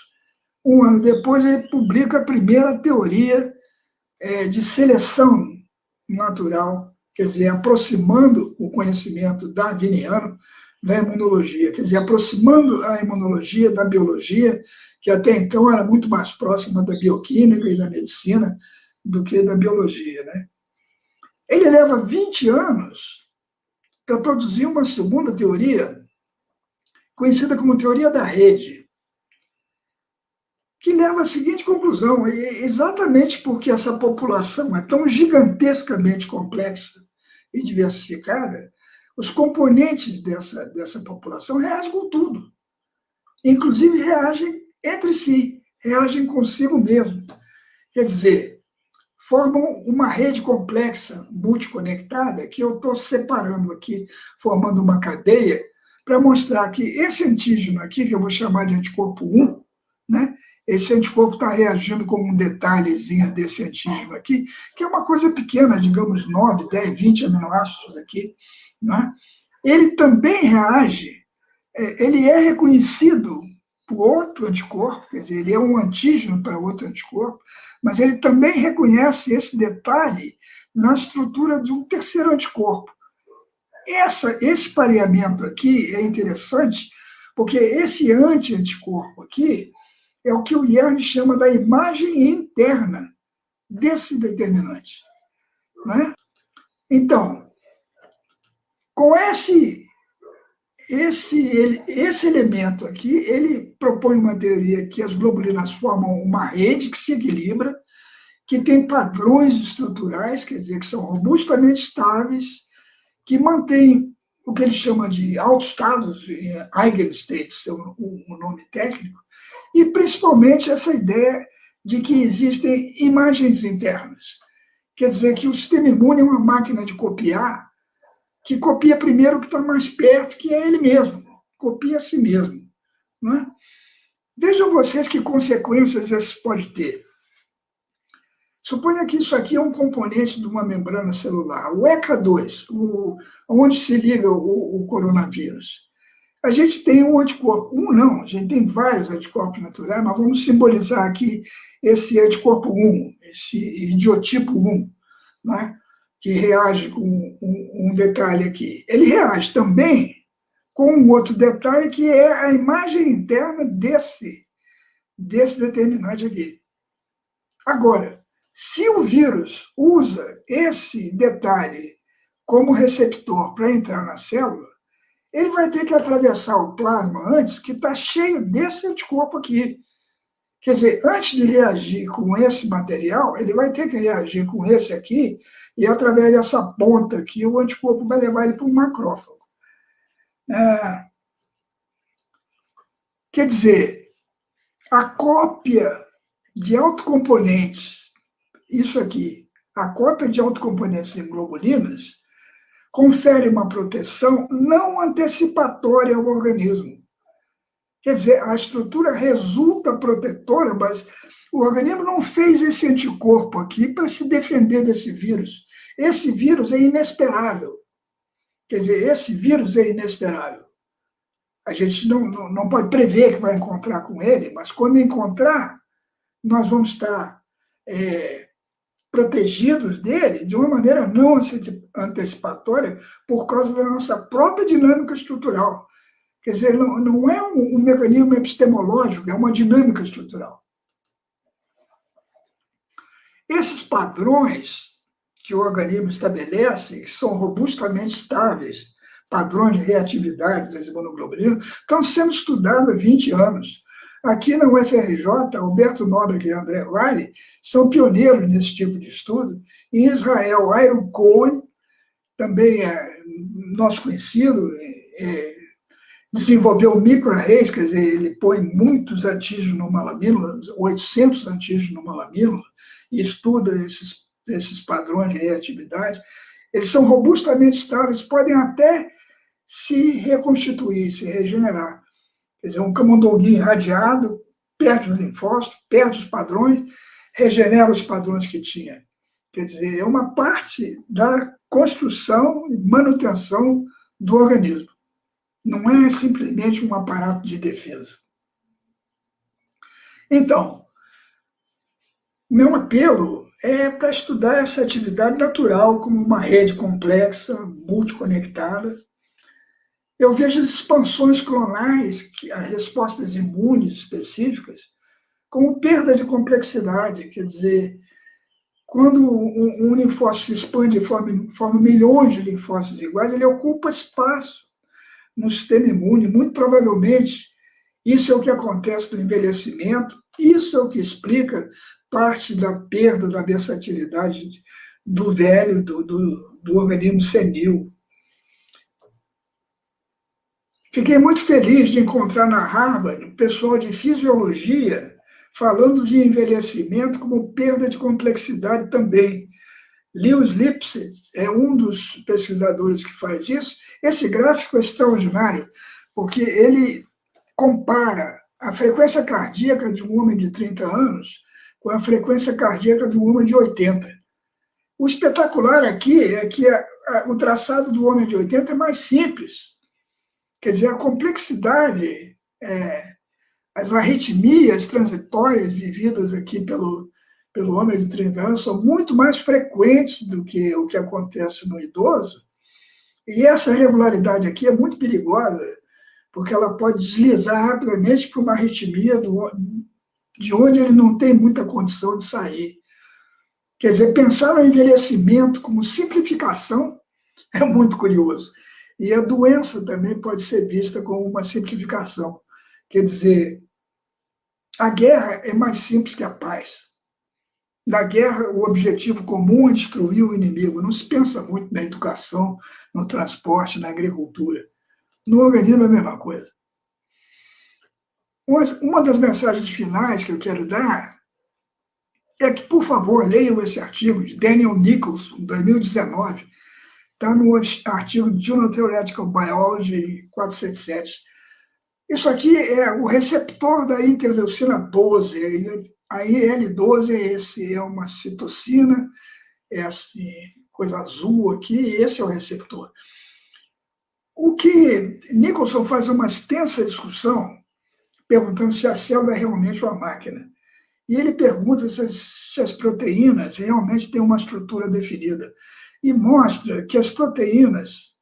um ano depois, ele publica a primeira teoria de seleção natural, quer dizer, aproximando o conhecimento darwiniano da imunologia, quer dizer, aproximando a imunologia da biologia, que até então era muito mais próxima da bioquímica e da medicina do que da biologia, né? Ele leva 20 anos para produzir uma segunda teoria, conhecida como teoria da rede, que leva à seguinte conclusão: exatamente porque essa população é tão gigantescamente complexa e diversificada, os componentes dessa população reagem com tudo. Inclusive reagem entre si, reagem consigo mesmo. Quer dizer, formam uma rede complexa, multiconectada, que eu estou separando aqui, formando uma cadeia, para mostrar que esse antígeno aqui, que eu vou chamar de anticorpo 1, né? Esse anticorpo está reagindo com um detalhezinho desse antígeno aqui, que é uma coisa pequena, digamos 9, 10, 20 aminoácidos aqui, né? Ele também reage, ele é reconhecido por outro anticorpo, quer dizer, ele é um antígeno para outro anticorpo, mas ele também reconhece esse detalhe na estrutura de um terceiro anticorpo. Esse pareamento aqui é interessante, porque esse anti-anticorpo aqui é o que o Jerne chama da imagem interna desse determinante, né? Então, com esse elemento aqui, ele propõe uma teoria que as globulinas formam uma rede que se equilibra, que tem padrões estruturais, quer dizer, que são robustamente estáveis, que mantêm o que ele chama de autoestados, eigenstates, é o nome técnico, e principalmente essa ideia de que existem imagens internas. Quer dizer que o sistema imune é uma máquina de copiar, que copia primeiro o que está mais perto, que é ele mesmo, copia a si mesmo, né? Vejam vocês que consequências isso pode ter. Suponha que isso aqui é um componente de uma membrana celular, o ECA2, onde se liga o coronavírus. A gente tem um anticorpo, não, a gente tem vários anticorpos naturais, mas vamos simbolizar aqui esse anticorpo 1, esse idiotipo 1, né, que reage com um detalhe aqui. Ele reage também com um outro detalhe que é a imagem interna desse determinante aqui. Agora, se o vírus usa esse detalhe como receptor para entrar na célula, ele vai ter que atravessar o plasma antes, que está cheio desse anticorpo aqui. Quer dizer, antes de reagir com esse material, ele vai ter que reagir com esse aqui, e através dessa ponta aqui, o anticorpo vai levar ele para um macrófago. Quer dizer, a cópia de autocomponentes, isso aqui, a cópia de autocomponentes em globulinas, confere uma proteção não antecipatória ao organismo. Quer dizer, a estrutura resulta protetora, mas o organismo não fez esse anticorpo aqui para se defender desse vírus. Esse vírus é inesperável. Quer dizer, esse vírus é inesperável. A gente não pode prever que vai encontrar com ele, mas quando encontrar, nós vamos estar protegidos dele de uma maneira não antecipatória por causa da nossa própria dinâmica estrutural. Quer dizer, não é um mecanismo epistemológico, é uma dinâmica estrutural. Esses padrões que o organismo estabelece, que são robustamente estáveis, padrões de reatividade das imunoglobulinas, estão sendo estudados há 20 anos. Aqui na UFRJ, Alberto Nóbrega e André Wiley são pioneiros nesse tipo de estudo. Em Israel, Aaron Cohen, também é nosso conhecido, desenvolveu o microarrays, quer dizer, ele põe muitos antígenos numa lamínula, 800 antígenos numa lamínula, e estuda esses padrões de reatividade. Eles são robustamente estáveis, podem até se reconstituir, se regenerar. Quer dizer, um camundonguinho irradiado, perde os linfócitos, perde os padrões, regenera os padrões que tinha. Quer dizer, é uma parte da construção e manutenção do organismo. Não é simplesmente um aparato de defesa. Então, meu apelo é para estudar essa atividade natural como uma rede complexa, multiconectada. Eu vejo as expansões clonais, as respostas imunes específicas, como perda de complexidade. Quer dizer, quando um linfócito se expande e forma milhões de linfócitos iguais, ele ocupa espaço no sistema imune. Muito provavelmente, isso é o que acontece no envelhecimento, isso é o que explica parte da perda da versatilidade do velho, do organismo senil. Fiquei muito feliz de encontrar na Harvard o pessoal de fisiologia falando de envelhecimento como perda de complexidade também. Lewis Lipset é um dos pesquisadores que faz isso. Esse gráfico é extraordinário, porque ele compara a frequência cardíaca de um homem de 30 anos com a frequência cardíaca de um homem de 80. O espetacular aqui é que o traçado do homem de 80 é mais simples. Quer dizer, a complexidade, as arritmias transitórias vividas aqui pelo homem de 30 anos são muito mais frequentes do que o que acontece no idoso. E essa regularidade aqui é muito perigosa, porque ela pode deslizar rapidamente para uma arritmia de onde ele não tem muita condição de sair. Quer dizer, pensar no envelhecimento como simplificação é muito curioso. E a doença também pode ser vista como uma simplificação. Quer dizer, a guerra é mais simples que a paz. Na guerra, o objetivo comum é destruir o inimigo. Não se pensa muito na educação, no transporte, na agricultura. No organismo é a mesma coisa. Uma das mensagens finais que eu quero dar é que, por favor, leiam esse artigo de Daniel Nicholson, 2019. Está no artigo Journal Theoretical Biology 477. Isso aqui é o receptor da interleucina 12. A IL-12 é uma citocina, essa coisa azul aqui, e esse é o receptor. O que Nicholson faz uma extensa discussão, perguntando se a célula é realmente uma máquina. E ele pergunta se as proteínas realmente têm uma estrutura definida. E mostra que as proteínas,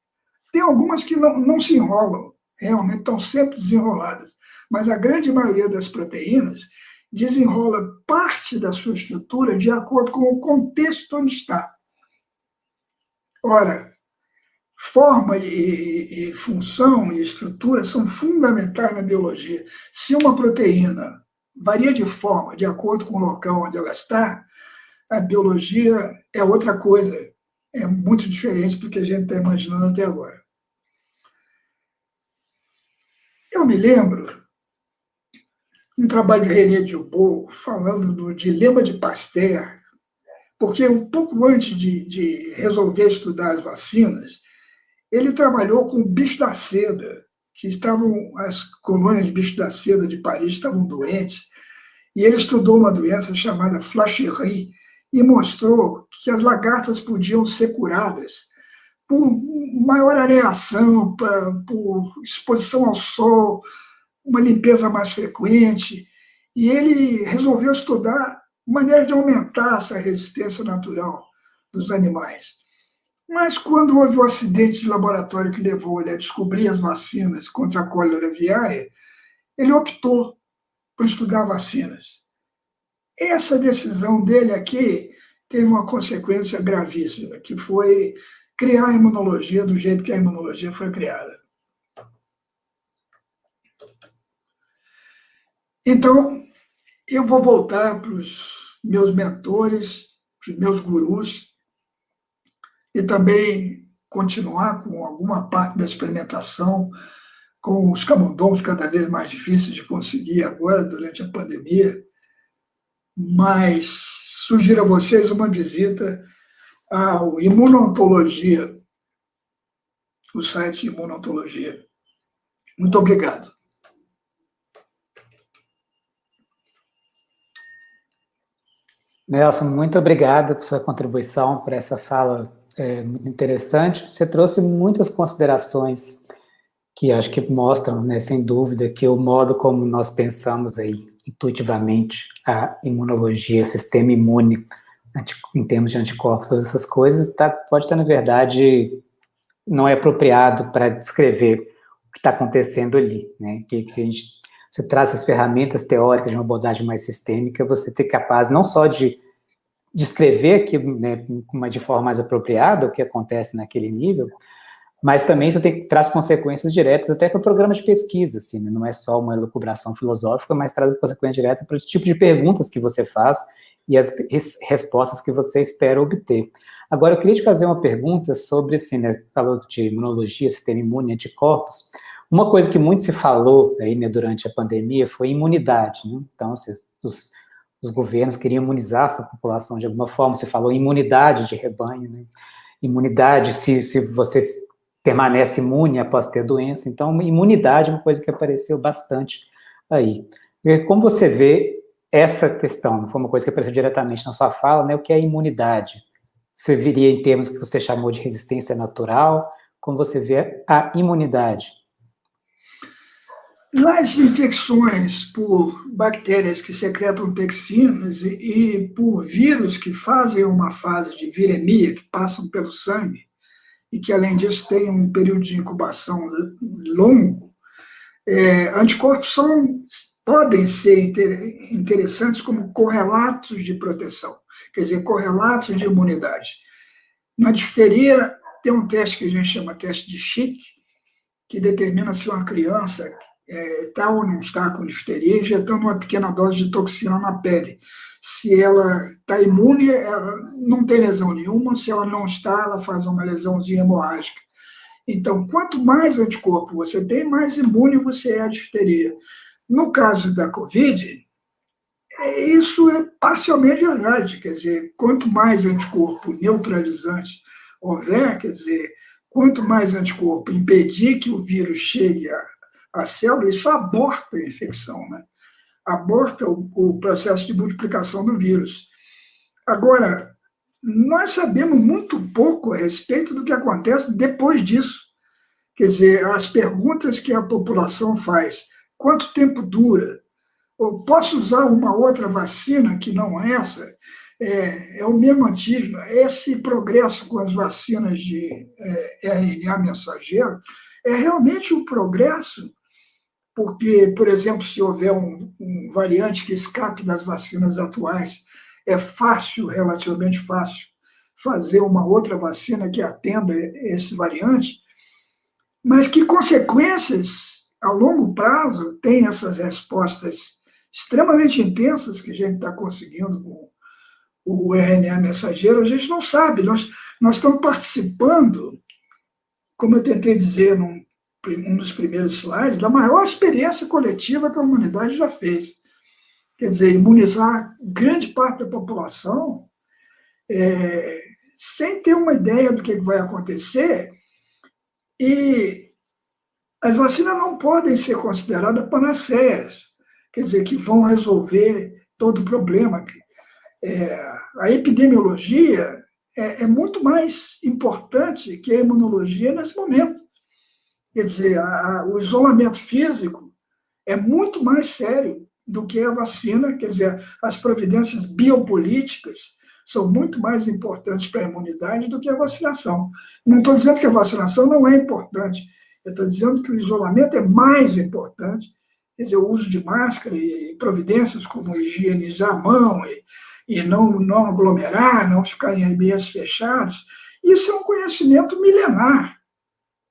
tem algumas que não se enrolam. realmente estão sempre desenroladas. Mas a grande maioria das proteínas desenrola parte da sua estrutura de acordo com o contexto onde está. Ora, forma e função e estrutura são fundamentais na biologia. Se uma proteína varia de forma de acordo com o local onde ela está, a biologia é outra coisa. É muito diferente do que a gente está imaginando até agora. Eu me lembro um trabalho de René Dubos falando do dilema de Pasteur, porque um pouco antes de resolver estudar as vacinas, ele trabalhou com o bicho da seda, que as colônias de bicho da seda de Paris estavam doentes, e ele estudou uma doença chamada Flacherie e mostrou que as lagartas podiam ser curadas por maior areação, por exposição ao sol, uma limpeza mais frequente, e ele resolveu estudar maneira de aumentar essa resistência natural dos animais. Mas quando houve o acidente de laboratório que levou ele a descobrir as vacinas contra a cólera aviária, ele optou por estudar vacinas. Essa decisão dele aqui teve uma consequência gravíssima, que foi criar a imunologia do jeito que a imunologia foi criada. Então, eu vou voltar para os meus mentores, para os meus gurus, e também continuar com alguma parte da experimentação com os camundongos cada vez mais difíceis de conseguir agora, durante a pandemia. Mas sugiro a vocês uma visita ao Imunontologia, o site Imunontologia. Muito obrigado. Nelson, muito obrigado por sua contribuição, por essa fala muito interessante. Você trouxe muitas considerações que acho que mostram, né, sem dúvida, que o modo como nós pensamos aí, intuitivamente, a imunologia, sistema imune, em termos de anticorpos, todas essas coisas, pode estar, na verdade, não é apropriado para descrever o que está acontecendo ali, né? Que se você traz as ferramentas teóricas de uma abordagem mais sistêmica, você ter capaz não só de descrever aquilo, né, de forma mais apropriada o que acontece naquele nível, mas também isso traz consequências diretas até para o programa de pesquisa, assim, né? Não é só uma elucubração filosófica, mas traz consequência direta para o tipo de perguntas que você faz e as respostas que você espera obter. Agora, eu queria te fazer uma pergunta sobre, assim, né, falou de imunologia, sistema imune, anticorpos. Uma coisa que muito se falou aí, né, durante a pandemia foi imunidade, né? Então, os governos queriam imunizar essa população de alguma forma. Você falou imunidade de rebanho, né? Imunidade, se você permanece imune após ter doença. Então, imunidade é uma coisa que apareceu bastante aí. Como você vê essa questão? Não foi uma coisa que apareceu diretamente na sua fala, né? O que é imunidade? Você viria em termos que você chamou de resistência natural? Como você vê a imunidade? Nas infecções por bactérias que secretam toxinas e por vírus que fazem uma fase de viremia, que passam pelo sangue, e que, além disso, tem um período de incubação longo, anticorpos podem ser interessantes como correlatos de proteção, quer dizer, correlatos de imunidade. Na difteria, tem um teste que a gente chama teste de Schick, que determina se uma criança está ou não está com difteria, injetando uma pequena dose de toxina na pele. Se ela está imune, ela não tem lesão nenhuma. Se ela não está, ela faz uma lesãozinha hemorrágica. Então, quanto mais anticorpo você tem, mais imune você é à difteria. No caso da Covid, isso é parcialmente verdade. Quer dizer, quanto mais anticorpo neutralizante houver, quer dizer, quanto mais anticorpo impedir que o vírus chegue à célula, isso aborta a infecção, né? Aborta o processo de multiplicação do vírus. Agora, nós sabemos muito pouco a respeito do que acontece depois disso. Quer dizer, as perguntas que a população faz, quanto tempo dura? Ou posso usar uma outra vacina que não essa? É o mesmo antígeno. Esse progresso com as vacinas de RNA mensageiro é realmente um progresso, porque, por exemplo, se houver um variante que escape das vacinas atuais, é fácil, relativamente fácil, fazer uma outra vacina que atenda esse variante, mas que consequências a longo prazo tem essas respostas extremamente intensas que a gente está conseguindo com o RNA mensageiro, a gente não sabe. Nós estamos participando, como eu tentei dizer um dos primeiros slides, da maior experiência coletiva que a humanidade já fez. Quer dizer, imunizar grande parte da população sem ter uma ideia do que vai acontecer. E as vacinas não podem ser consideradas panaceias, quer dizer, que vão resolver todo o problema. A epidemiologia é muito mais importante que a imunologia nesse momento. Quer dizer, o isolamento físico é muito mais sério do que a vacina, quer dizer, as providências biopolíticas são muito mais importantes para a imunidade do que a vacinação. Não estou dizendo que a vacinação não é importante, eu estou dizendo que o isolamento é mais importante, quer dizer, o uso de máscara e providências como higienizar a mão e não aglomerar, não ficar em ambientes fechados, isso é um conhecimento milenar.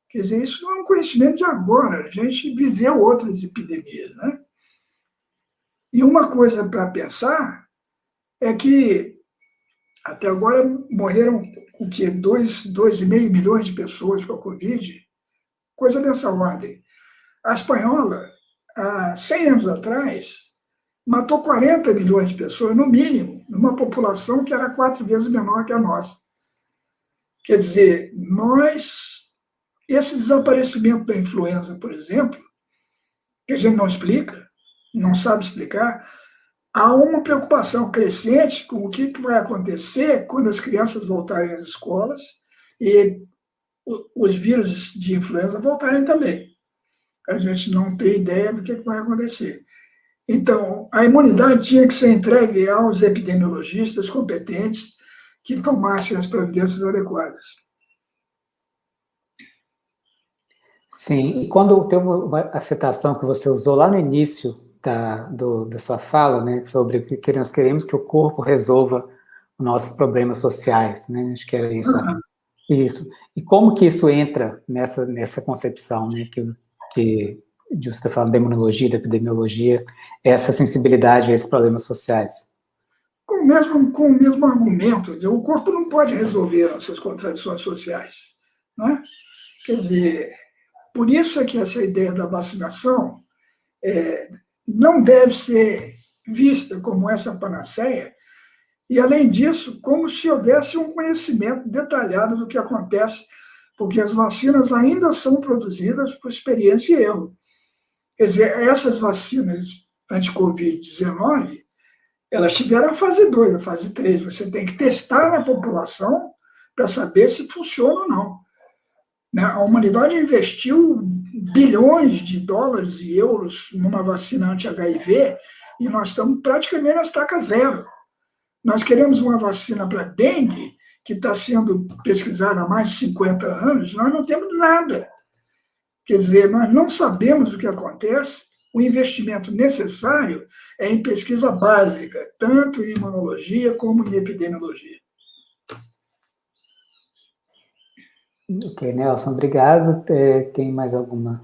Quer dizer, isso não é um conhecimento de agora, a gente viveu outras epidemias, né? E uma coisa para pensar é que até agora morreram o quê? 2,5 milhões de pessoas com a Covid, coisa dessa ordem. A espanhola, há 100 anos atrás, matou 40 milhões de pessoas, no mínimo, numa população que era 4 vezes menor que a nossa. Quer dizer, esse desaparecimento da influenza, por exemplo, que a gente não explica, não sabe explicar, há uma preocupação crescente com o que vai acontecer quando as crianças voltarem às escolas e os vírus de influenza voltarem também. A gente não tem ideia do que vai acontecer. Então, a imunidade tinha que ser entregue aos epidemiologistas competentes que tomassem as providências adequadas. Sim, e quando teve a citação que você usou lá no início da sua fala, né, sobre que nós queremos que o corpo resolva os nossos problemas sociais, né, acho que era isso. Isso. E como que isso entra nessa concepção, né, que você está falando da imunologia, da epidemiologia, essa sensibilidade a esses problemas sociais? Com o mesmo argumento, o corpo não pode resolver essas contradições sociais, não é? Quer dizer, por isso é que essa ideia da vacinação não deve ser vista como essa panaceia, e, além disso, como se houvesse um conhecimento detalhado do que acontece, porque as vacinas ainda são produzidas por experiência e erro. Quer dizer, essas vacinas anti-Covid-19, elas tiveram a fase 2, a fase 3. Você tem que testar na população para saber se funciona ou não. A humanidade investiu bilhões de dólares e euros numa vacina anti-HIV e nós estamos praticamente na estaca zero. Nós queremos uma vacina para dengue, que está sendo pesquisada há mais de 50 anos, nós não temos nada. Quer dizer, nós não sabemos o que acontece, o investimento necessário é em pesquisa básica, tanto em imunologia como em epidemiologia. Ok, Nelson, obrigado. Tem mais alguma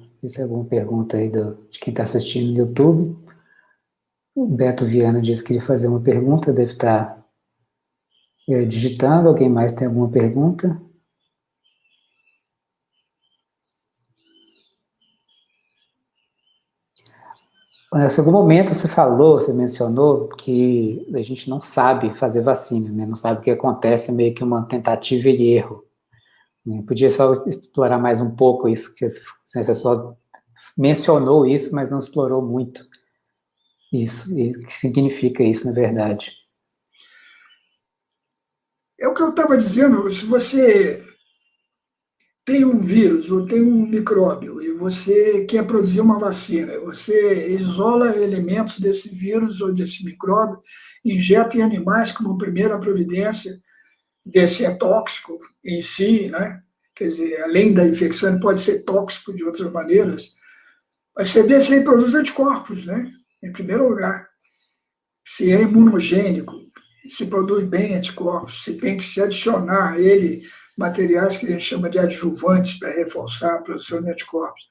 pergunta aí de quem está assistindo no YouTube? O Beto Viana disse que queria fazer uma pergunta, deve estar digitando. Alguém mais tem alguma pergunta? Em algum momento você mencionou que a gente não sabe fazer vacina, né? Não sabe o que acontece, é meio que uma tentativa e erro. Né? Podia só explorar mais um pouco isso, que você só mencionou isso, mas não explorou muito isso. E o que significa isso, na verdade? É o que eu estava dizendo, se você tem um vírus ou tem um micróbio e você quer produzir uma vacina, você isola elementos desse vírus ou desse micróbio, injeta em animais como primeira providência, ver se é tóxico em si, né? quer dizer, além da infecção, ele pode ser tóxico de outras maneiras, mas você vê se ele produz anticorpos, né? Em primeiro lugar. Se é imunogênico, se produz bem anticorpos, se tem que se adicionar a ele materiais que a gente chama de adjuvantes para reforçar a produção de anticorpos.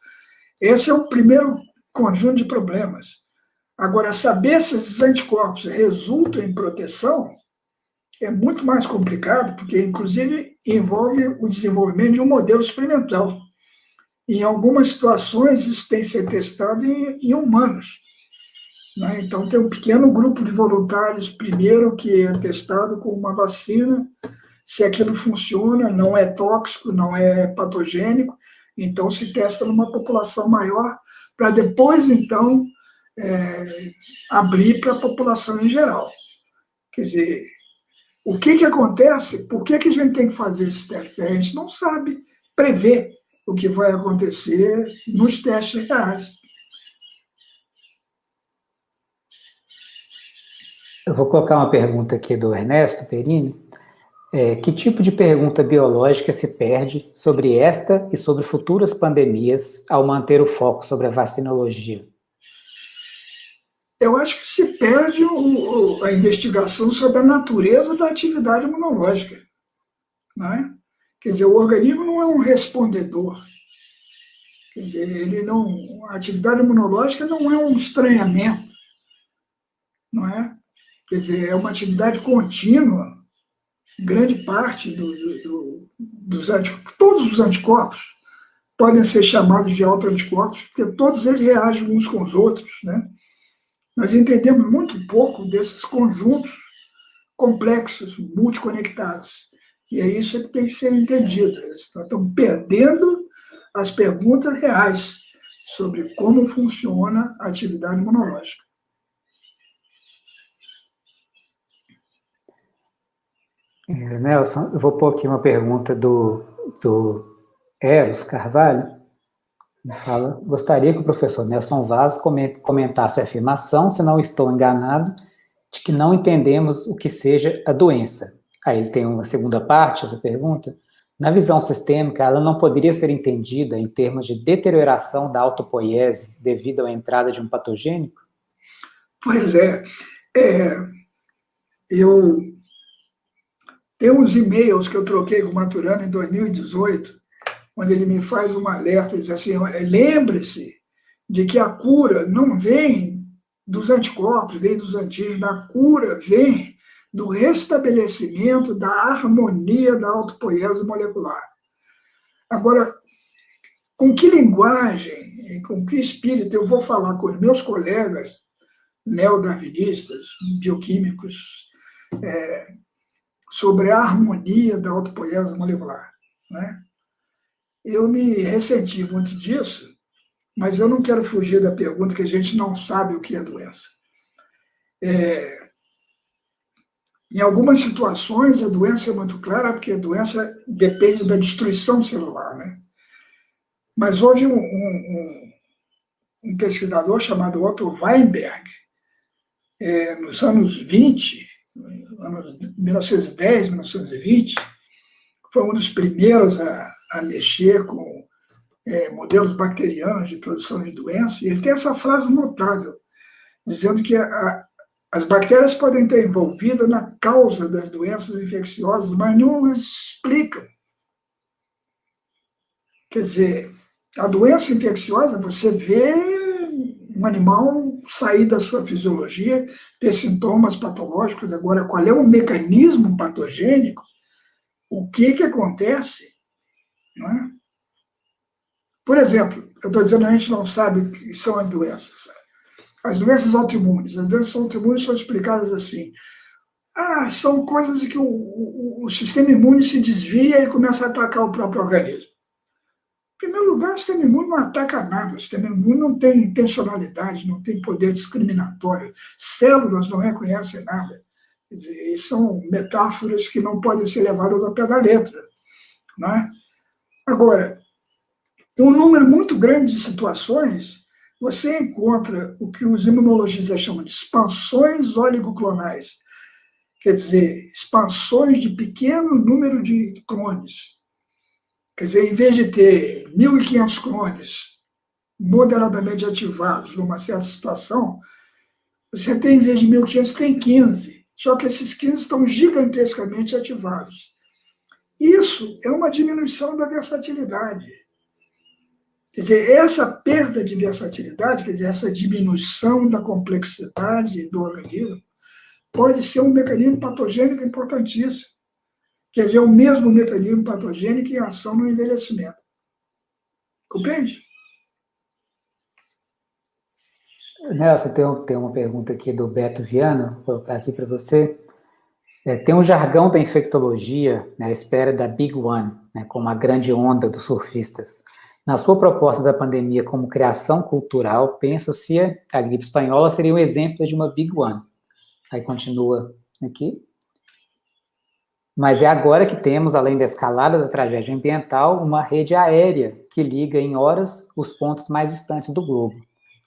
Esse é o primeiro conjunto de problemas. Agora, saber se esses anticorpos resultam em proteção é muito mais complicado, porque, inclusive, envolve o desenvolvimento de um modelo experimental. Em algumas situações, isso tem que ser testado em humanos. Né? Então, tem um pequeno grupo de voluntários, primeiro, que é testado com uma vacina, se aquilo funciona, não é tóxico, não é patogênico, então se testa numa população maior, para depois, então, abrir para a população em geral. Quer dizer, o que acontece? Por que a gente tem que fazer esse teste? A gente não sabe prever o que vai acontecer nos testes reais. Eu vou colocar uma pergunta aqui do Ernesto Perini. Que tipo de pergunta biológica se perde sobre esta e sobre futuras pandemias ao manter o foco sobre a vacinologia? Eu acho que se perde a investigação sobre a natureza da atividade imunológica. Né? Quer dizer, o organismo não é um respondedor. Quer dizer, a atividade imunológica não é um estranhamento. Não é? Quer dizer, é uma atividade contínua. Grande parte dos anticorpos, todos os anticorpos podem ser chamados de autoanticorpos, porque todos eles reagem uns com os outros. Né? Nós entendemos muito pouco desses conjuntos complexos, multiconectados. E é isso que tem que ser entendido. Nós estamos perdendo as perguntas reais sobre como funciona a atividade imunológica. Nelson, eu vou pôr aqui uma pergunta do Eros Carvalho. Ele fala: gostaria que o professor Nelson Vaz comentasse a afirmação, se não estou enganado, de que não entendemos o que seja a doença. Aí ele tem uma segunda parte, essa pergunta. Na visão sistêmica, ela não poderia ser entendida em termos de deterioração da autopoiese devido à entrada de um patogênico? Pois é. Eu tenho uns e-mails que eu troquei com o Maturana em 2018, onde ele me faz um alerta, diz assim, lembre-se de que a cura não vem dos anticorpos, vem dos antígenos, a cura vem do restabelecimento da harmonia da autopoiese molecular. Agora, com que linguagem, com que espírito eu vou falar com os meus colegas neodarwinistas, bioquímicos, sobre a harmonia da autopoiese molecular? Né? Eu me ressenti muito disso, mas eu não quero fugir da pergunta que a gente não sabe o que é doença. Em algumas situações, a doença é muito clara, porque a doença depende da destruição celular. Né? Mas houve um pesquisador chamado Otto Weinberg, nos anos 20, anos 1910, 1920, foi um dos primeiros a mexer com modelos bacterianos de produção de doença, e ele tem essa frase notável, dizendo que as bactérias podem estar envolvidas na causa das doenças infecciosas, mas não as explicam. Quer dizer, a doença infecciosa, você vê um animal sair da sua fisiologia, ter sintomas patológicos. Agora, qual é o mecanismo patogênico? O que acontece? Não é? Por exemplo, eu estou dizendo que a gente não sabe o que são as doenças. As doenças autoimunes. As doenças autoimunes são explicadas assim. São coisas que o sistema imune se desvia e começa a atacar o próprio organismo. Em primeiro lugar, o sistema imune não ataca nada. O sistema imune não tem intencionalidade, não tem poder discriminatório. Células não reconhecem nada. Quer dizer, são metáforas que não podem ser levadas ao pé da letra. Não é? Agora, em um número muito grande de situações, você encontra o que os imunologistas chamam de expansões oligoclonais. Quer dizer, expansões de pequeno número de clones. Quer dizer, em vez de ter 1.500 clones moderadamente ativados numa certa situação, você tem, em vez de 1.500, tem 15. Só que esses 15 estão gigantescamente ativados. Isso é uma diminuição da versatilidade. Quer dizer, essa perda de versatilidade, quer dizer, essa diminuição da complexidade do organismo, pode ser um mecanismo patogênico importantíssimo. Quer dizer, o mesmo mecanismo patogênico em ação no envelhecimento. Compreende? Nelson, tem uma pergunta aqui do Beto Viana, vou colocar aqui para você. Tem um jargão da infectologia, né, à espera da Big One, né, como a grande onda dos surfistas. Na sua proposta da pandemia como criação cultural, penso se a gripe espanhola seria um exemplo de uma Big One. Aí continua aqui. Mas é agora que temos, além da escalada da tragédia ambiental, uma rede aérea que liga em horas os pontos mais distantes do globo.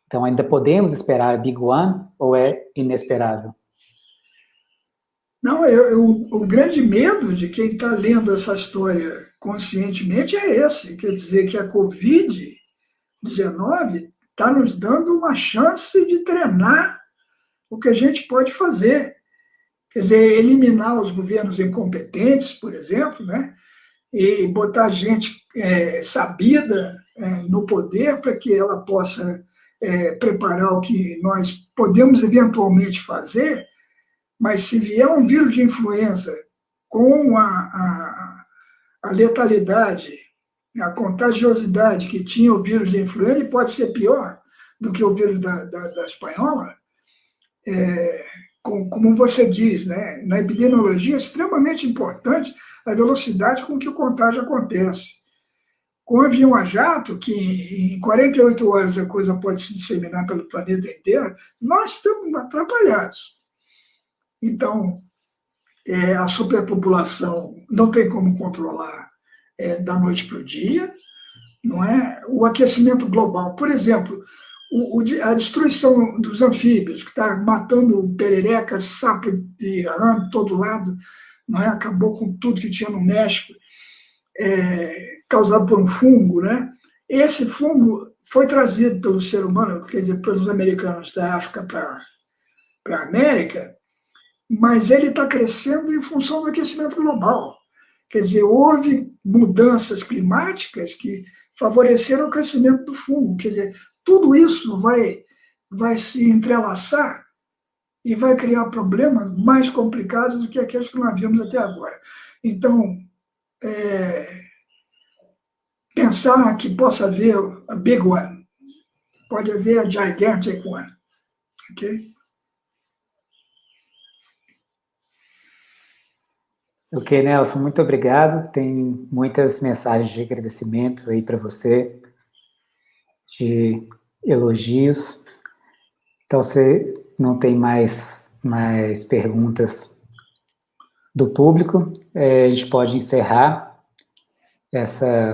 Então, ainda podemos esperar a Big One ou é inesperável? Não, o grande medo de quem está lendo essa história conscientemente é esse. Quer dizer que a Covid-19 está nos dando uma chance de treinar o que a gente pode fazer. Quer dizer, eliminar os governos incompetentes, por exemplo, né? E botar gente sabida no poder para que ela possa preparar o que nós podemos eventualmente fazer, mas se vier um vírus de influenza com a letalidade, a contagiosidade que tinha o vírus de influenza, e pode ser pior do que o vírus da espanhola, como você diz, né, na epidemiologia é extremamente importante a velocidade com que o contágio acontece. Com o avião a jato, que em 48 horas a coisa pode se disseminar pelo planeta inteiro, nós estamos atrapalhados. Então, a superpopulação não tem como controlar da noite para o dia, não é? O aquecimento global, por exemplo, a destruição dos anfíbios, que está matando perereca, sapo e rã de todo lado, não é? Acabou com tudo que tinha no México, causado por um fungo, né? Esse fungo foi trazido pelo ser humano, quer dizer, pelos americanos da África para a América, mas ele está crescendo em função do aquecimento global. Quer dizer, houve mudanças climáticas que favoreceram o crescimento do fungo. Quer dizer, tudo isso vai se entrelaçar e vai criar problemas mais complicados do que aqueles que nós vimos até agora. Então, pensar que possa haver a Big One, pode haver a Gigantic One, ok? Ok, Nelson, muito obrigado. Tem muitas mensagens de agradecimento aí para você, de elogios. Então, se não tem mais perguntas do público, a gente pode encerrar essa